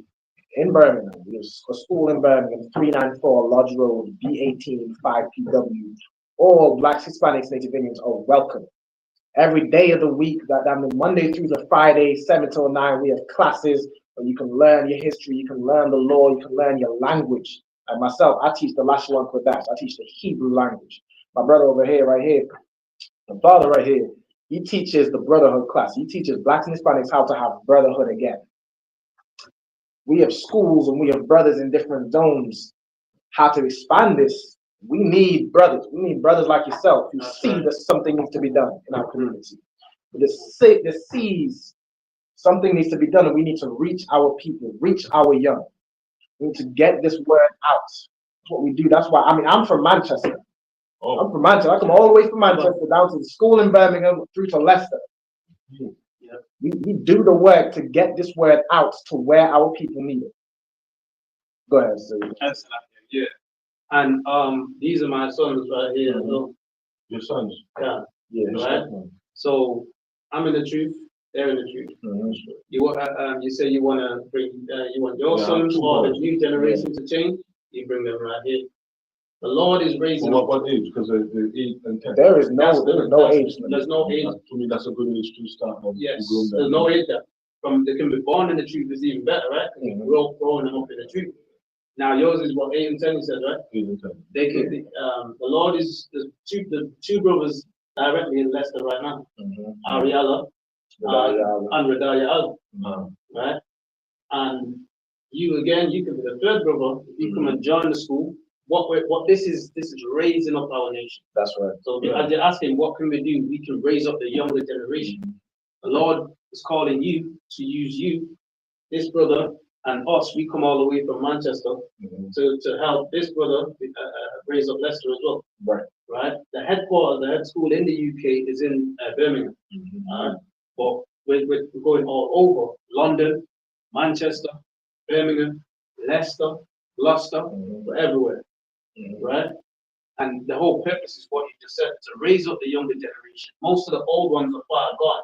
in Birmingham. There's a school in Birmingham, 394 Lodge Road, B18 5PW. All Blacks, Hispanics, Native Indians are welcome. Every day of the week, that means Monday through to Friday, 7 till 9, we have classes where you can learn your history, you can learn the law, you can learn your language. And myself, I teach the Lashwan Kodash, I teach the Hebrew language. My brother over here, right here, my father right here, he teaches the brotherhood class. He teaches Blacks and Hispanics how to have brotherhood again. We have schools and we have brothers in different zones. How to expand this, we need brothers. We need brothers like yourself who see that something needs to be done in our community. That sees something needs to be done, and we need to reach our people, reach our young. We need to get this word out. That's what we do. That's why, I mean, I'm from Manchester. I'm from Manchester. I come all the way from Manchester down to the school in Birmingham through to Leicester. We do the work to get this word out to where our people need it. Go ahead, sir. Yeah. And these are my sons right here. Your sons? Yeah. Right? So I'm in the truth, they're in the truth. You say you want to bring, you want your sons or the new generation to change, you bring them right here. The Lord is raising. What age? Because the 8 and 10. There is no age. There's no age. To me, that's a good age to start. Yes, there's no age there. They can be born in the truth is even better, right? Growing them up in the truth. Now yours is what 8 and 10 you said, right? 8 and 10. They can. The Lord is the two brothers directly in Leicester right now. Ariella and Redaya Al. Right? And you again, you can be the third brother if you come and join the school. What this is raising up our nation. That's right. So as you're asking, what can we do? We can raise up the younger generation. The Lord is calling you to use you, this brother, and us. We come all the way from Manchester to help this brother raise up Leicester as well. Right. The headquarters, the head school in the UK is in Birmingham. But we're going all over London, Manchester, Birmingham, Leicester, Gloucester, we're everywhere. Right? And the whole purpose is what you just said, to raise up the younger generation. Most of the old ones are far gone.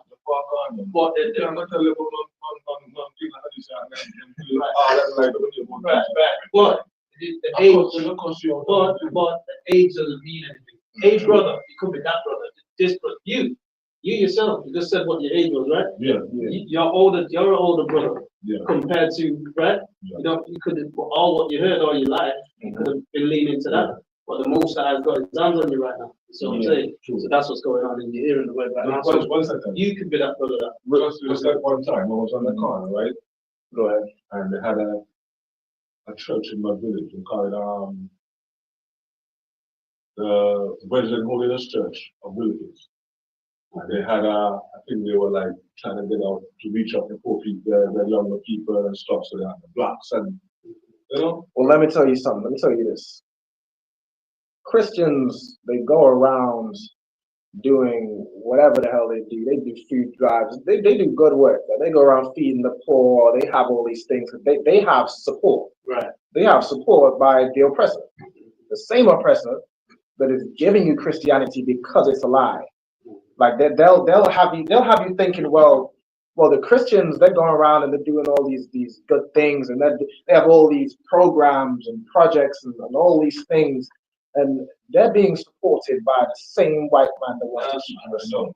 But they're not going to live But the age doesn't mean anything. Age brother, you could be that brother. This brother, you yourself, you just said what your age was, right? You're an older brother compared to, right? You could have all what you heard all your life, you could have been leaning to that. But the Most High has got his hands on you right now. So I'm saying, so that's what's going on in your hearing the word right now. So one second. you could be that brother. Just like one time, I was on the corner, right? Go ahead. And they had a church in my village. We call it the Brethren Holiness Church of Wilkins. And they had I think they were like trying to get out to reach out to poor people, the younger people and stuff, so they had the blacks and, you know. Well, let me tell you something. Let me tell you this. Christians, they go around doing whatever the hell they do. They do food drives. They do good work. They go around feeding the poor. They have all these things. They have support. Right. They have support by the oppressor. The same oppressor that is giving you Christianity because it's a lie. Like they'll have you thinking, well, the Christians, they're going around and they're doing all these good things, and they have all these programs and projects and all these things, and they're being supported by the same white man that wants to keep you asleep.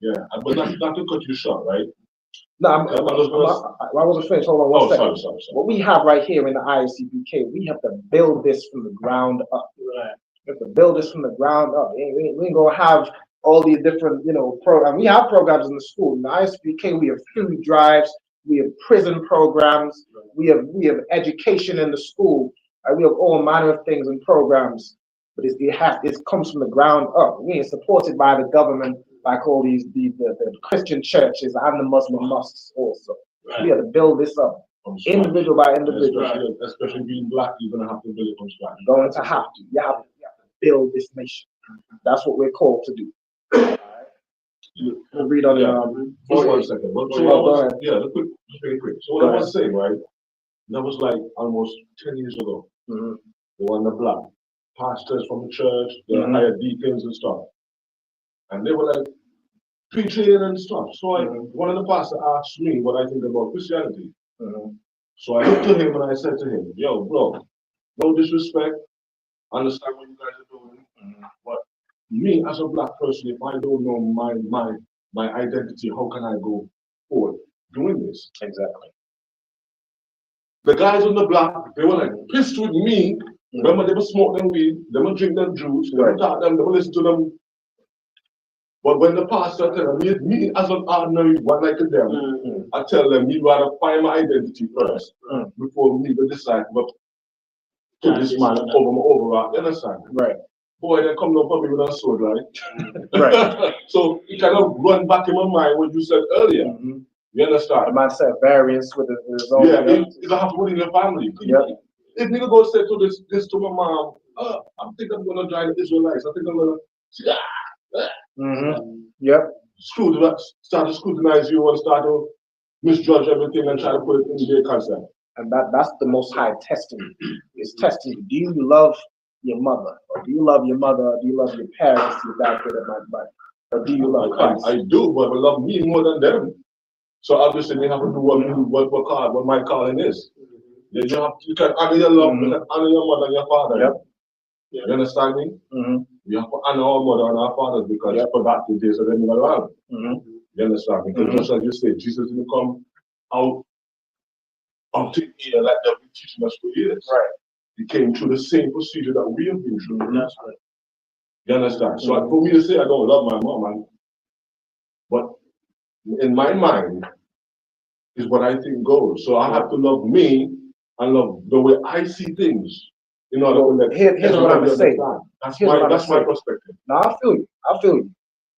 Yeah, but not to cut you short, right? No, I wasn't finished. Hold on one second. Sorry. What we have right here in the ISUPK, we have to build this from the ground up. Right. We have to build this from the ground up. We ain't gonna have all these different, programs. We have programs in the school. In the ISUPK, we have food drives, we have prison programs, we have education in the school. We have all manner of things and programs, but it comes from the ground up. We ain't supported by the government like all the Christian churches and the Muslim mosques also. Right. We have to build this up, individual by individual. Especially being black, you're gonna have to build it from scratch. You're going to have to. You have to build this nation. That's what we're called to do. We'll read on just 1 second. Just very quick. So what I was saying, right? That was like almost 10 years ago. Mm-hmm. They were on the block. Pastors from the church, they hired deacons and stuff. And they were like preaching and stuff. So one of the pastors asked me what I think about Christianity. Mm-hmm. So I looked at him and I said to him, yo, bro, no disrespect. I understand what you guys are doing. But me as a black person, if I don't know my identity, how can I go forward doing this? Exactly. The guys on the block, they were like pissed with me. Remember, they were smoking weed, they were drinking them juice, they were talk them, they were listen to them. But when the pastor tell them, me as an ordinary one like them, I tell them, you'd rather find my identity first before me to decide what to this man over my overall. You understand? Right. Boy, they come up for me with a sword, right? Right. So it kind of run back in my mind what you said earlier. You understand? The man said variance with his own. Yeah, it happen within your family. Yeah. If nigga go say to this to my mom, I think I'm gonna join the Israelites. I think I'm gonna Yep. start to scrutinize you and start to misjudge everything and try to put it in their concept. And that's the most high testing. It's testing you. Do you love your mother? Or do you love your mother? Or do you love your parents, your dad, or do you love Christ? I do, but I love me more than them. So obviously we have to do what my calling is. You can honor your love, you can honor your mother and your father. Yep. You understand me? You have to honor our mother and our fathers because for that the days of them around. You understand me? Because just like you said, Jesus didn't come out to here like they've been teaching us for years. Right. He came through the same procedure that we have been through. That's right. You understand? So for me to say I don't love my mom, but in my mind is what I think goes. So I have to love me and love the way I see things. In order to here's what I'm saying. That's my perspective. Now I feel you.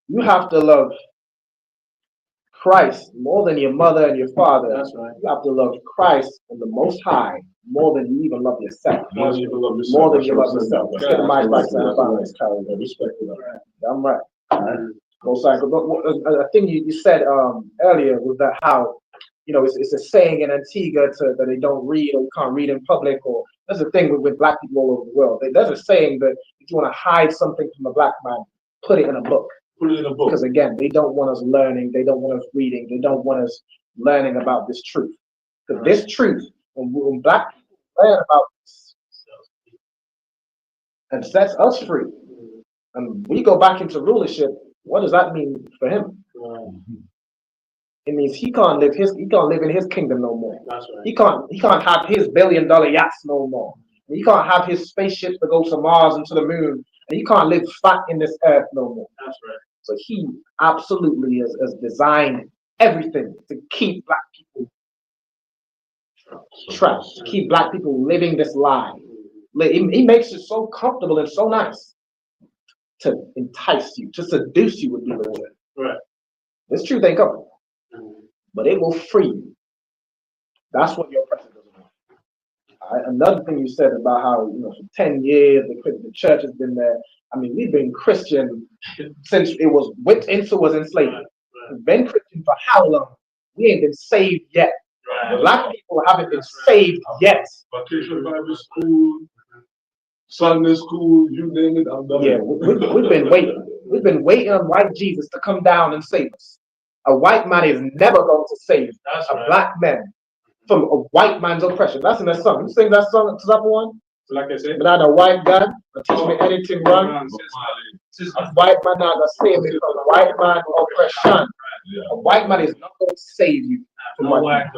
You have to love Christ more than your mother and your father. That's right. You have to love Christ and the Most High more than you even love yourself. More than you love yourself. Let's get the mic back to the balance, Carol. Respect for that. I'm right. Most likely. But a thing you said earlier was that how it's a saying in Antigua that they don't read or you can't read in public, or that's the thing with black people all over the world. There's a saying that if you want to hide something from a black man, put it in a book. Put it in a book. Because again, they don't want us learning, they don't want us reading, they don't want us learning about this truth. Because this truth, when black people learn about this, and sets us free, and we go back into rulership, what does that mean for him? It means he can't live in his kingdom no more. That's right. He can't have his $1 billion yachts no more. He can't have his spaceships to go to Mars and to the moon. And he can't live fat in this earth no more. That's right. So he absolutely has designed everything to keep black people trapped, to keep black people living this lie. He makes it so comfortable and so nice. to entice you, to seduce you with religion. Right. This truth ain't coming, but it will free you. That's what your oppressor doesn't want. All right? Another thing you said about how, you know, for 10 years the church has been there. I mean, we've been Christian since Insa was enslaved. We've been Christian for how long? We ain't been saved yet. Black people haven't been saved yet. Vacation Bible school, Sunday school, you name it, I'm done. Yeah, we've been waiting. We've been waiting on white Jesus to come down and save us. A white man is never going to save a black man from a white man's oppression. That's in the song. You sing that song to that one? Like I said, But not a white God, teach me anything wrong. A white man not gonna save me from a white man oppression. A white man is not going to save you from white man.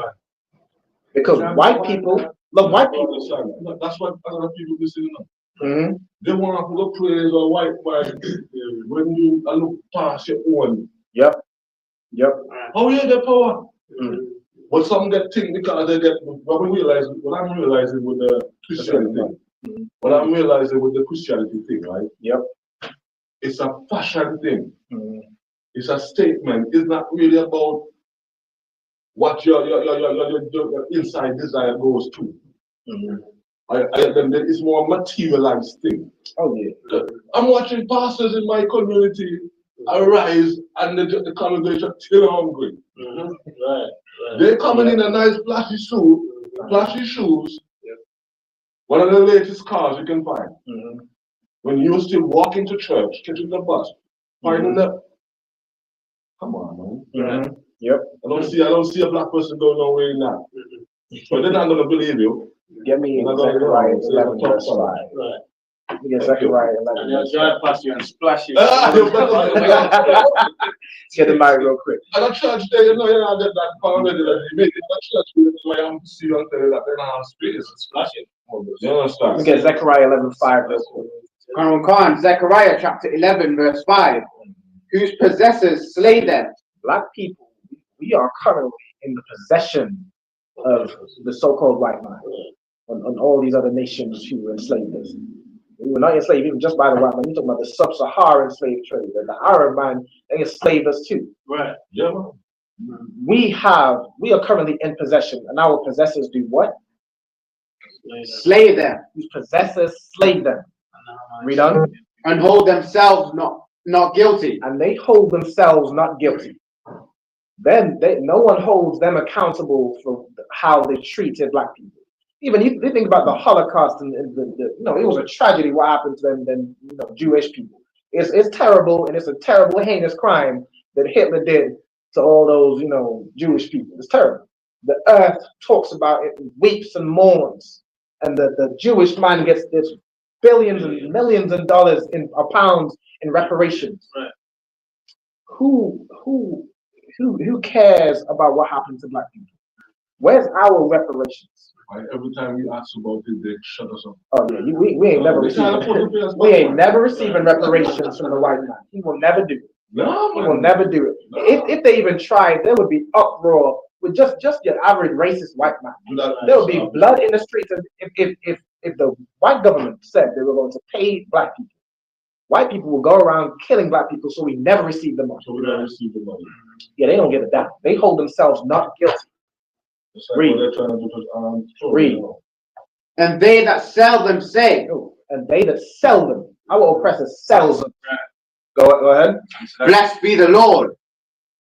Because white people love white people. That's what other people be saying. They want to put a praise on white man when you look past your own. Yep. Oh yeah, the power. But some get think because they get what I'm realizing with the Christianity thing. What I'm realizing with the Christianity thing, right? Yep. It's a fashion thing. It's a statement. It's not really about what your inside desire goes to. It's more materialized thing. Oh yeah. I'm watching pastors in my community arise and the congregation still hungry. right. They're coming in a nice flashy suit, flashy shoes, one of the latest cars you can find. When you're still walking to church, catching the bus, finding the come on, man. Yep. I don't see a black person going nowhere now. But they're not gonna believe you. Get me in Zechariah 11 verse 5. Right. Get Zechariah 11 And they'll verse drive past you and splash you. 5. Get the mic real quick. At a church there, you know, you know that already that they make it. At church, where I'm see you and tell you that they don't have space. Splash it. You understand? Let me get Zechariah 11:5 verse 4. Quran, Zechariah chapter 11 verse 5. Whose possessors slay them. Black people, we are currently in the possession of the so-called white man on all these other nations who enslaved us. We were not enslaved even just by the white man. We're talking about the sub-Saharan slave trade. The Arab man, they enslaved us too. Right. Yeah. We are currently in possession, and our possessors do what? Slay them. Whose possessors slay them. Read on. And hold themselves not guilty. And they hold themselves not guilty. Then no one holds them accountable for how they treated black people. Even if you think about the Holocaust and the you know, it was a tragedy what happened to them than, you know, Jewish people. It's terrible, and it's a terrible, heinous crime that Hitler did to all those, you know, Jewish people. It's terrible. The earth talks about it, weeps and mourns, and the Jewish man gets this billions and millions of dollars or pounds in reparations. Right. Who cares about what happened to black people? Where's our reparations? Every time we ask about it, they shut us up. Oh yeah, we ain't never receiving reparations from the white man. He will never do it. No, he will never do it. No. If they even tried, there would be uproar with just your average racist white man. There would be blood in the streets. If the white government said they were going to pay black people, white people will go around killing black people, so we never receive the money. Yeah, they don't get it down. They hold themselves not guilty. Read. Read. And they that sell them say. And they that sell them. Our oppressor sells them. Go ahead. Blessed be the Lord.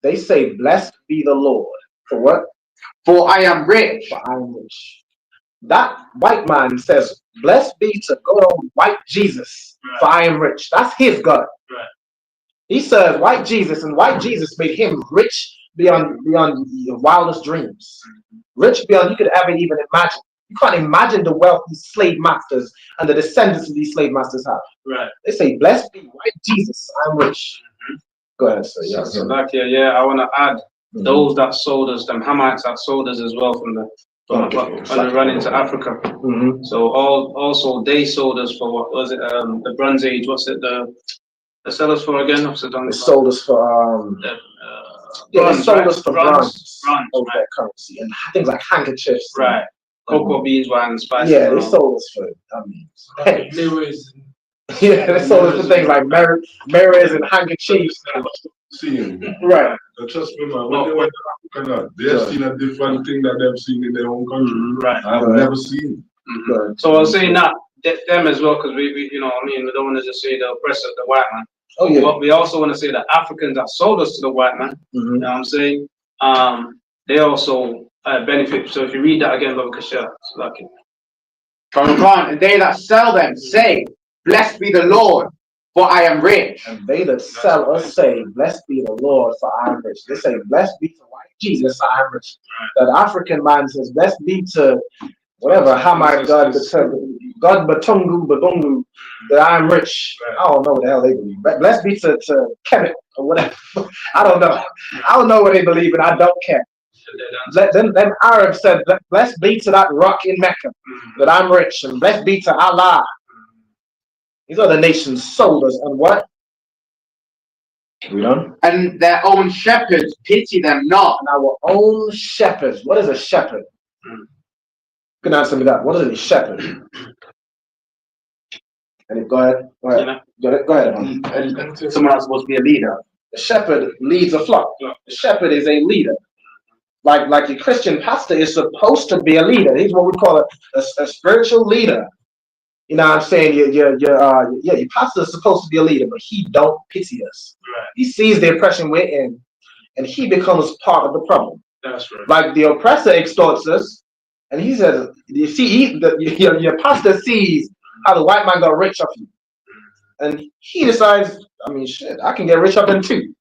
They say, blessed be the Lord. For what? For I am rich. For I am rich. That white man says, blessed be to good old white Jesus. Right. For I am rich. That's his God. Right. He serves white Jesus, and white Jesus made him rich beyond your wildest dreams. Rich beyond you could ever even imagine. You can't imagine the wealth these slave masters and the descendants of these slave masters have. Right. They say, blessed be white Jesus, I'm rich. Go ahead, sir. Yeah, so I want to add those that sold us, them Hamites that sold us as well from the run into Africa. So also they sold us for what was it? The Bronze Age. What's it? They sell us for again? What's it done? They sold us for they sold us for bronze over their currency and things like handkerchiefs. Right. Cocoa beans, wine, spices. Yeah, they sold us for. I mean, there was Yeah, they sold us for things like mirrors and handkerchiefs. Seeing. Right. Trust me, man. When they went to Africa, they've seen a different thing that they've seen in their own country. Right. I've never seen. So I was saying that them as well, because we you know, I mean, we don't want to just say the oppressor, the white man. Oh yeah. But we also want to say that Africans that sold us to the white man, you know what I'm saying? They also benefit. So if you read that again, Brother Kasher, it's lucky. And they that sell them say, blessed be the Lord, for I am rich. And they that sell us say, blessed be the Lord, for I am rich. They say, blessed be to white Jesus, I am rich. That African man says, blessed be to whatever, how my God Batungu, Badungu, that I am rich. I don't know what the hell they believe. Blessed be to Kemet or whatever. I don't know. I don't know what they believe, and I don't care. Them Arabs said, blessed be to that rock in Mecca, that I'm rich, and blessed be to Allah. These other nations sold us, and what? We done? And their own shepherds pity them not. And our own shepherds. What is a shepherd? You can answer me that. What is a shepherd? And go ahead. Go ahead. Go ahead. And someone else supposed to be a leader. The shepherd leads a flock. The shepherd is a leader. Like your Christian pastor is supposed to be a leader. He's what we call a spiritual leader. You know what I'm saying? Your pastor is supposed to be a leader, but he don't pity us. Right. He sees the oppression we're in, and he becomes part of the problem. That's right. Like the oppressor extorts us, and he says, you see, your pastor sees how the white man got rich off you. And he decides, I mean, shit, I can get rich off him too.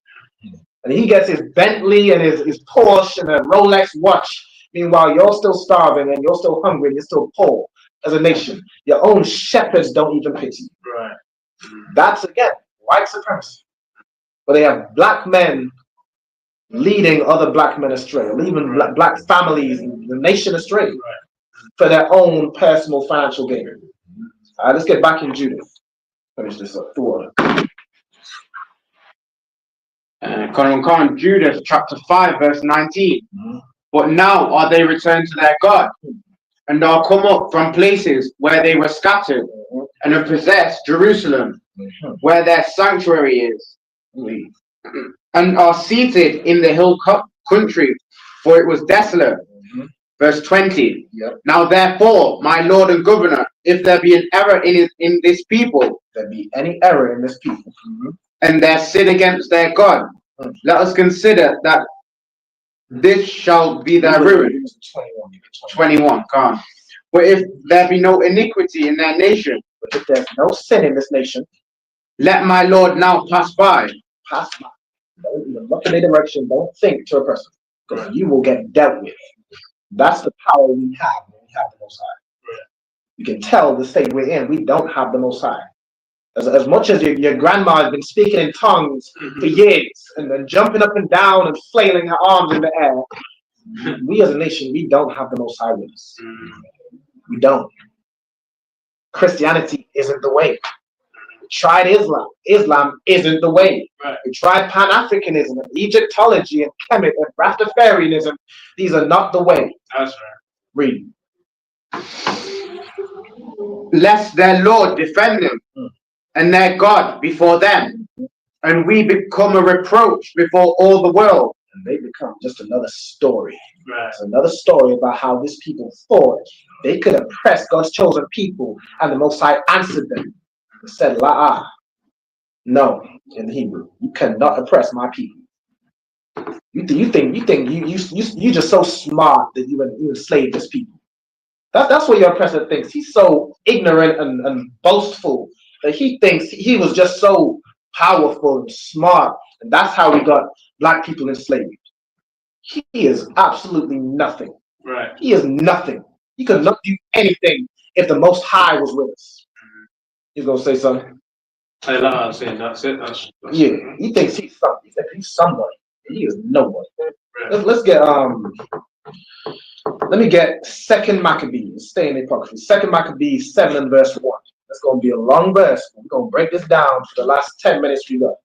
And he gets his Bentley and his Porsche and a Rolex watch. Meanwhile, you're still starving and you're still hungry and you're still poor as a nation. Your own shepherds don't even pity you. Right. That's, again, white supremacy. But they have black men leading other black men astray, leaving black families and the nation astray for their own personal financial gain. All right, let's get back in Judith. Finish this up. Judas chapter 5 verse 19. But now are they returned to their God, and are come up from places where they were scattered, and have possessed Jerusalem, where their sanctuary is, and are seated in the hill country, for it was desolate. Verse 20. Now therefore, my Lord and Governor, if there be an error in this people, there be any error in this people, and their sin against their God, let us consider that this shall be their ruin. 21. Come on. But if there be no iniquity in their nation, but if there's no sin in this nation, let my Lord now pass by. Pass by. Don't even look in their direction. Don't think to a person, because you will get dealt with. That's the power we have when we have the Most High. You can tell the state we're in. We don't have the Most High. As much as your grandma has been speaking in tongues for years and then jumping up and down and flailing her arms in the air, we as a nation, we don't have the Most High with us. We don't. Christianity isn't the way. We tried Islam. Islam isn't the way. We tried Pan-Africanism and Egyptology and Kemet and Rastafarianism. These are not the way. That's right. Read. Lest their Lord defend them and their God before them, and we become a reproach before all the world. And they become just another story. It's another story about how these people thought they could oppress God's chosen people, and the Most High answered them and said, La'ah. No, in Hebrew, you cannot oppress my people. You think you're just so smart that you enslave this people. That's what your oppressor thinks. He's so ignorant and boastful that he thinks he was just so powerful and smart, and that's how we got black people enslaved. He is absolutely nothing. Right. He is nothing. He could not do anything if the Most High was with us. He's gonna say something. I'm saying that's it. Yeah, he thinks he's something. He thinks he's somebody. He is nobody. Let's get let me get 2 Maccabees. Stay in the apocryphy. 2 Maccabees 7 and verse 1. That's gonna be a long verse. We're gonna break this down for the last 10 minutes we got.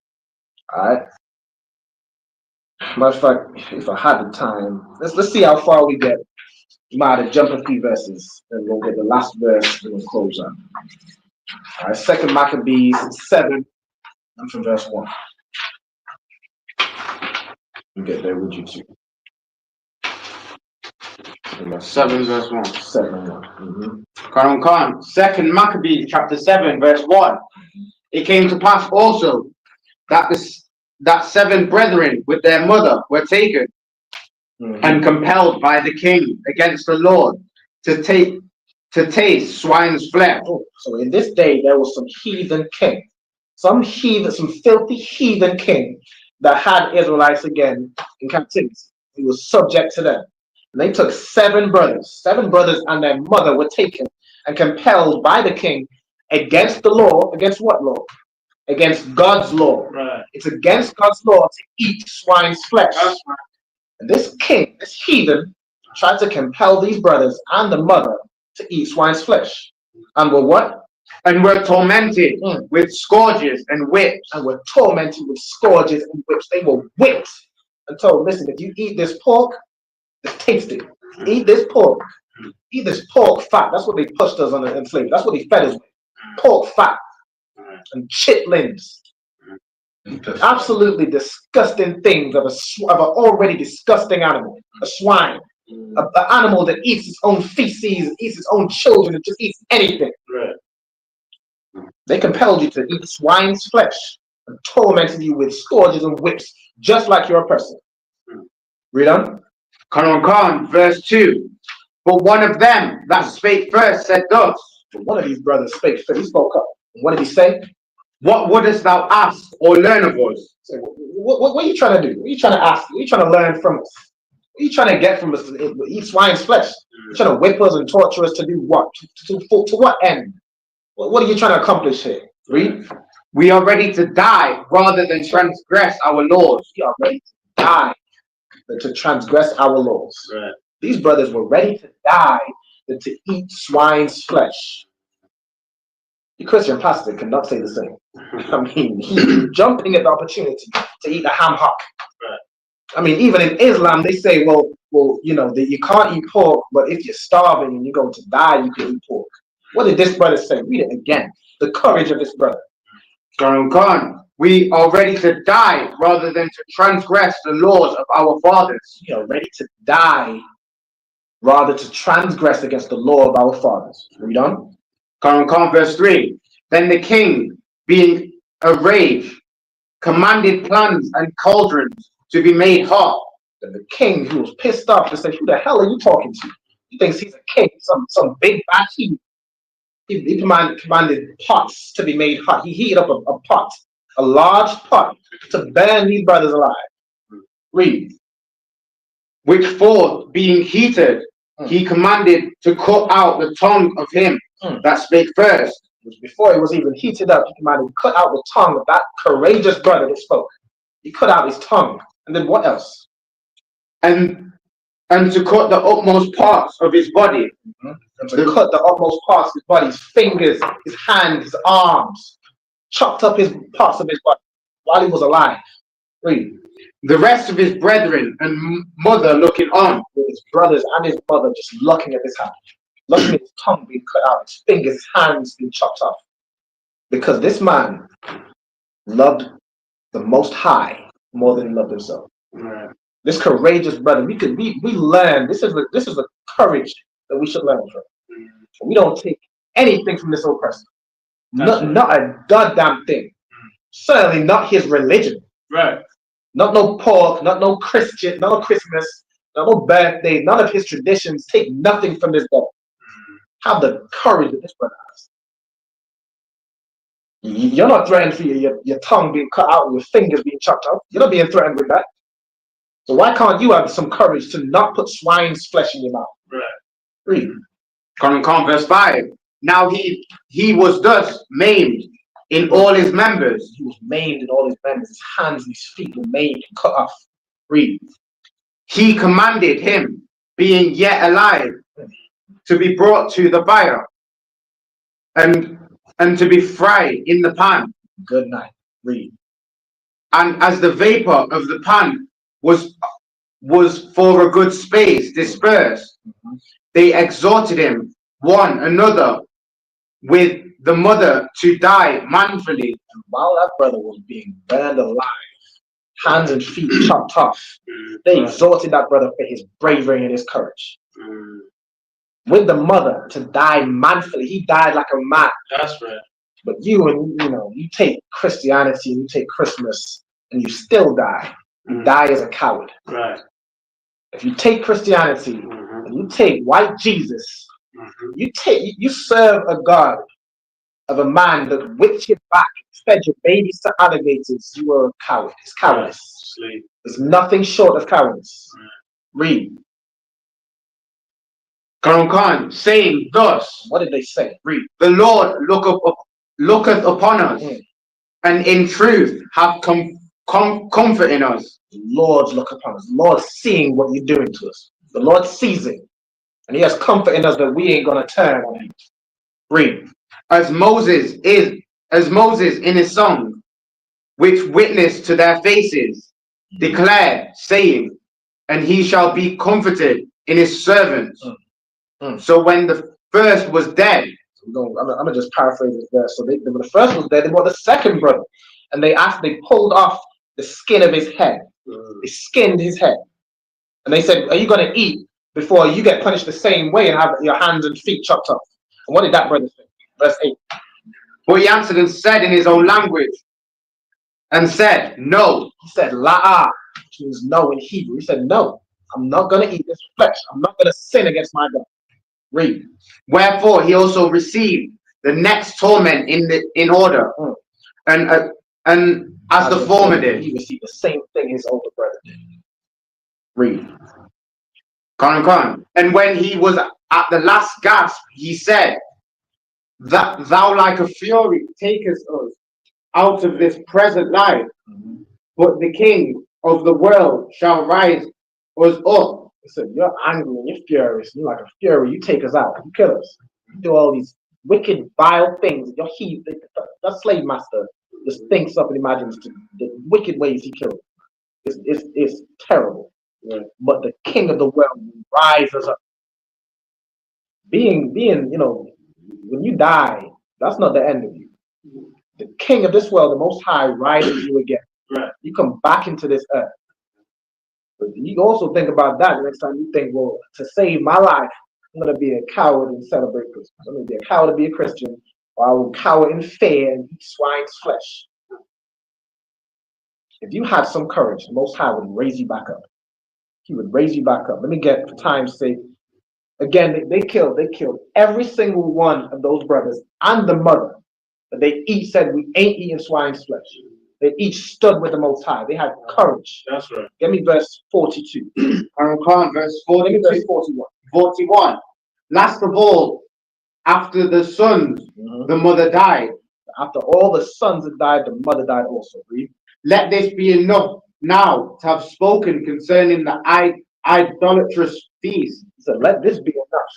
Alright. Matter of fact, if I had the time, let's see how far we get. You might have to jump a few verses, and we'll get the last verse and we'll close out. All right, Second Maccabees 7, and from verse 1. We'll get there with you too. 7 verse 1. 7 and 1. Khan. Second Maccabees chapter 7 verse 1. It came to pass also that that 7 brethren with their mother were taken and compelled by the king against the Lord to taste swine's flesh. So in this day there was some heathen king, some filthy heathen king that had Israelites again in captivity. He was subject to them. And they took 7 brothers and their mother were taken and compelled by the king against the law. Against what law? Against God's law. Right. It's against God's law to eat swine's flesh. And this king, this heathen, tried to compel these brothers and the mother to eat swine's flesh. And were what? And were tormented with scourges and whips. And were tormented with scourges and whips. They were whipped and told, listen, if you eat this pork, just taste it. Eat this pork. Eat this pork fat. That's what they pushed us on in slavery. That's what they fed us with. Pork fat and chitlins. Absolutely disgusting things of an already disgusting animal. A swine. An animal that eats its own feces, eats its own children, and just eats anything. Right. They compelled you to eat swine's flesh and tormented you with scourges and whips, just like you're a person. Read on. Khan, verse 2. But one of them that spake first said thus. One of these brothers spake first. He spoke up. And what did he say? What wouldest thou ask or learn of us? So, what are you trying to do? What are you trying to ask? What are you trying to learn from us? What are you trying to get from us? To eat swine's flesh? You're trying to whip us and torture us to do what? To what end? What are you trying to accomplish here? Read. We are ready to die rather than transgress our laws. We are ready to die than to transgress our laws. Right. These brothers were ready to die than to eat swine's flesh. The Christian pastor cannot say the same. I mean, he's jumping at the opportunity to eat a ham hock. Right. I mean, even in Islam, they say, well, you know, that you can't eat pork, but if you're starving and you're going to die, you can eat pork. What did this brother say? Read it again. The courage of this brother. Khan, we are ready to die rather than to transgress the laws of our fathers. We are ready to die rather to transgress against the law of our fathers. Read on. Khan, verse 3. Then the king, being enraged, commanded plans and cauldrons to be made hot. And the king, who was pissed off, to say, who the hell are you talking to? He thinks he's a king, some big bad heat. He commanded pots to be made hot. He heated up a pot, a large pot, to burn these brothers alive. Read. Which forth being heated, he commanded to cut out the tongue of him that spake first. Before it was even heated up, he commanded to cut out the tongue of that courageous brother that spoke. He cut out his tongue. And then what else? And to cut the utmost parts of his body. And to cut the utmost parts of his body, his fingers, his hands, his arms. Chopped up his parts of his body while he was alive. Read. The rest of his brethren and mother looking on. With his brothers and his mother just looking at his hand. Looking at his tongue being cut out, his fingers, his hands being chopped off. Because this man loved the Most High more than he loved himself. Right. This courageous brother, we learn. This is the courage that we should learn from. We don't take anything from this oppressor. Not a goddamn thing. Certainly not his religion. Right. Not no pork, not no Christian, not no Christmas, not no birthday, none of his traditions. Take nothing from this guy. Have the courage that this brother has. You're not threatened for your tongue being cut out and your fingers being chopped off. You're not being threatened with that. So why can't you have some courage to not put swine's flesh in your mouth? Right. Read. Verse 5. Now he was thus maimed in all his members. He was maimed in all his members. His hands and his feet were maimed and cut off. Read. He commanded him, being yet alive, to be brought to the fire and to be fried in the pan. Good night. Read. And as the vapor of the pan was for a good space dispersed, they exhorted him one another with the mother to die manfully. And while that brother was being burned alive, hands and feet chopped off, they exhorted that brother for his bravery and his courage. With the mother to die manfully, he died like a man. That's right. But you take Christianity and you take Christmas and you still die. You die as a coward. Right. If you take Christianity and you take white Jesus, you serve a God of a man that whipped your back, fed your babies to alligators, you are a coward. It's cowardice. Right. There's nothing short of cowardice. Read. Khan, saying thus, What did they say? Read. the Lord looketh upon us, and in truth have comfort in us. The Lord's look upon us. The Lord's seeing what you're doing to us. The Lord sees it. And he has comfort in us that we ain't gonna turn on him. Read. As Moses in his song, which witnessed to their faces, declared, saying, and he shall be comforted in his servants. So when the first was dead, I'm gonna just paraphrase this verse. So when the first was dead, they brought the second brother, and they pulled off the skin of his head. They skinned his head, and they said, "Are you gonna eat before you get punished the same way and have your hands and feet chopped off?" And what did that brother say? Verse 8. but he answered and said in his own language, and said, no. He said, "La'ah," which means no in Hebrew. He said, "No, I'm not gonna eat this flesh. I'm not gonna sin against my God." Read. Wherefore he also received the next torment in order, and as the former did. He received the same thing his older brother did. Read. Khan. And when he was at the last gasp, he said, that thou like a fury takest us out of this present life, but the King of the world shall rise us up. He said, "You're angry and you're furious. You're like a fury. You take us out. You kill us. You do all these wicked, vile things. Your that slave master just thinks up and imagines the wicked ways he killed. It's terrible. But the King of the world rises up. Being, when you die, that's not the end of you. The King of this world, the Most High, rises you again. Right. You come back into this earth. But you also think about that next time you think, well, to save my life, I'm going to be a coward and celebrate Christmas. I'm going to be a coward to be a Christian, or I will cower in fear and eat swine's flesh. If you had some courage, the Most High would raise you back up. He would raise you back up. Let me get, for time's sake, again, they killed every single one of those brothers and the mother. But they each said, we ain't eating swine's flesh. They each stood with the Most High. They had courage. That's right. Give me verse 42. Verse 42. Give me verse 41. 41. Last of all, after the sons, the mother died. After all the sons had died, the mother died also. Read. Let this be enough now to have spoken concerning the idolatrous feast. He said, let this be enough.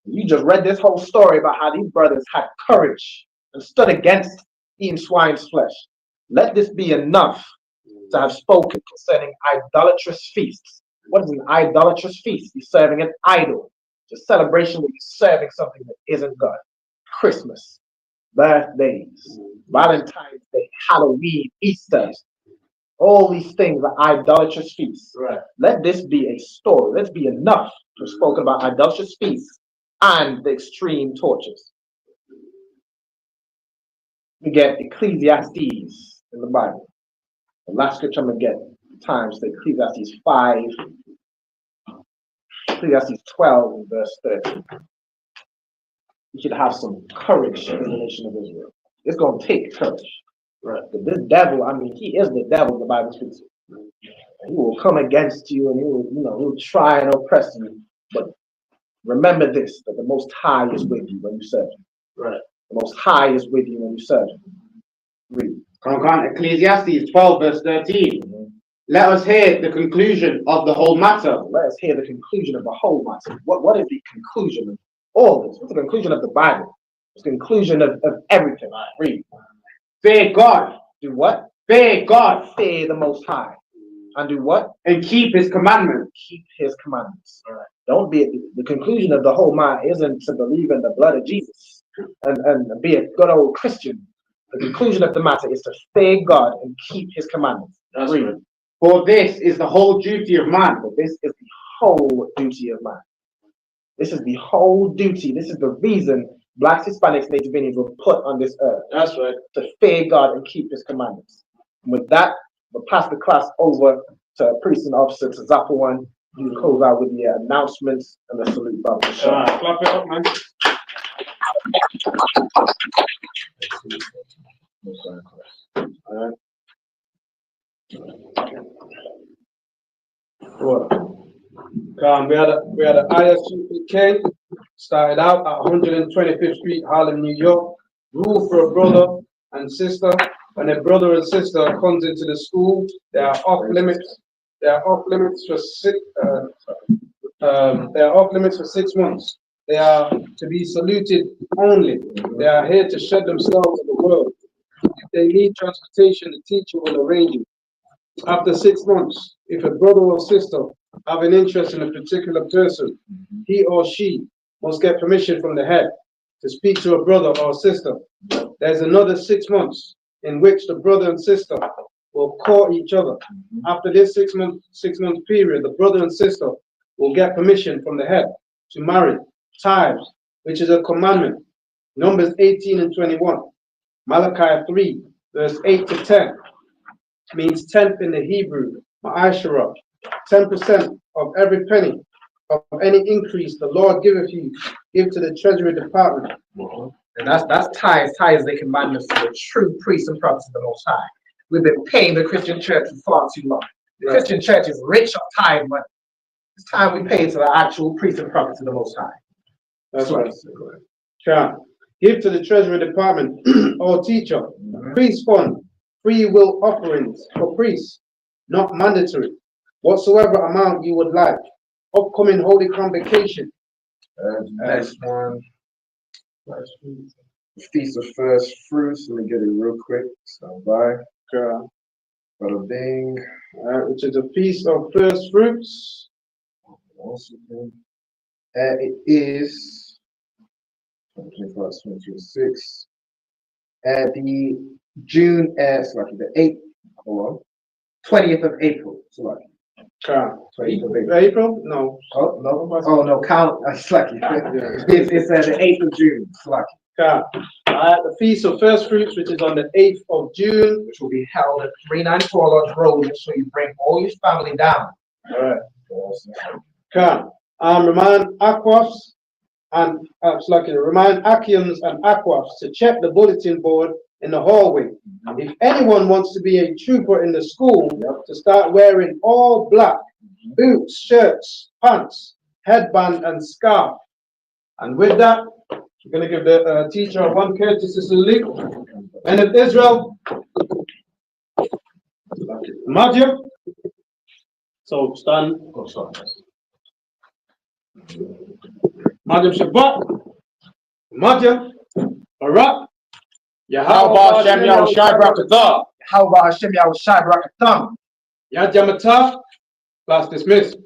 You just read this whole story about how these brothers had courage and stood against eating swine's flesh. Let this be enough to have spoken concerning idolatrous feasts. What is an idolatrous feast? You're serving an idol. It's a celebration where you're serving something that isn't God. Christmas, birthdays, Valentine's Day, Halloween, Easter. All these things are idolatrous feasts. Right. Let this be a story. Let's be enough to have spoken about idolatrous feasts and the extreme tortures. We get Ecclesiastes in the Bible. The last scripture I'm going to get times the Ecclesiastes 5, Ecclesiastes 12, and verse 30. You should have some courage in the nation of Israel. It's going to take courage. Right. But this devil, he is the devil, the Bible speaks of. He will come against you and he'll try and oppress you. But remember this, that the Most High is with you when you serve him. Right. The Most High is with you when you serve him. Read. Ecclesiastes 12, verse 13. Let us hear the conclusion of the whole matter. Let us hear the conclusion of the whole matter. What is the conclusion of all this? What's the conclusion of the Bible? What's the conclusion of everything? Read. Fear God. Do what? Fear God. Fear the Most High. And do what? And keep his commandments. Keep his commandments. All right. Don't be the conclusion of the whole matter isn't to believe in the blood of Jesus. and be a good old Christian. The conclusion of the matter is to fear God and keep his commandments. That's right. For this is the whole duty of man. But this is the whole duty of man. This is the whole duty. This is the reason Blacks, Hispanics, Native Indians were put on this earth. That's right. To fear God and keep his commandments. And with that, we'll pass the class over to Precinct Officer to Zappa1. You can close out with the announcements and the salute, brother. Clap it up, man. We had a ISUPK, started out at 125th Street, Harlem, New York. Rule for a brother and sister. When a brother and sister comes into the school, they are off limits. They are off limits for 6. They are off limits for 6 months. They are to be saluted only. They are here to shed themselves in the world. If they need transportation, the teacher will arrange it. After 6 months, if a brother or sister have an interest in a particular person, he or she must get permission from the head to speak to a brother or sister. There's another 6 months in which the brother and sister will court each other. After this 6 month period, the brother and sister will get permission from the head to marry. Tithes, which is a commandment. Numbers 18 and 21. Malachi 3, verse 8 to 10 means 10th in the Hebrew, ma'asherah. 10% of every penny of any increase the Lord giveth you, give to the treasury department. And that's tithes. Tithes, they command us to the true priests and prophets of the Most High. We've been paying the Christian church for far too long. The Christian church is rich on tithe money. It's time we pay to the actual priests and prophets of the Most High. That's right. Give to the treasury department or teacher, priest fund, free will offerings for priests, not mandatory. Whatsoever amount you would like. Upcoming holy convocation. Next one. Feast of First Fruits. Let me get it real quick. Stand by. Bada bing. Which is a feast of first fruits. It is 2025, 2026. The June, the 8th, hold on, 20th of April. 20th of April? No. Oh, no, count. It's lucky. It's the 8th of June. It's lucky. The Feast of First Fruits, which is on the 8th of June, which will be held at 394 Lodge Road. So you bring all your family down. All right. Remind Aquafs and remind Akians and Aquafs to check the bulletin board in the hallway. If anyone wants to be a trooper in the school, to start wearing all black, boots, shirts, pants, headband, and scarf. And with that, we're going to give the teacher one courtesy salute. Men of Israel, Madhya. So stand. Madhya Shabbat, Madhya, Barak. How about Hashem Yahushai Barakatah? How about Hashem Yahushai Barakatah? Yad Yamatah. Class dismissed.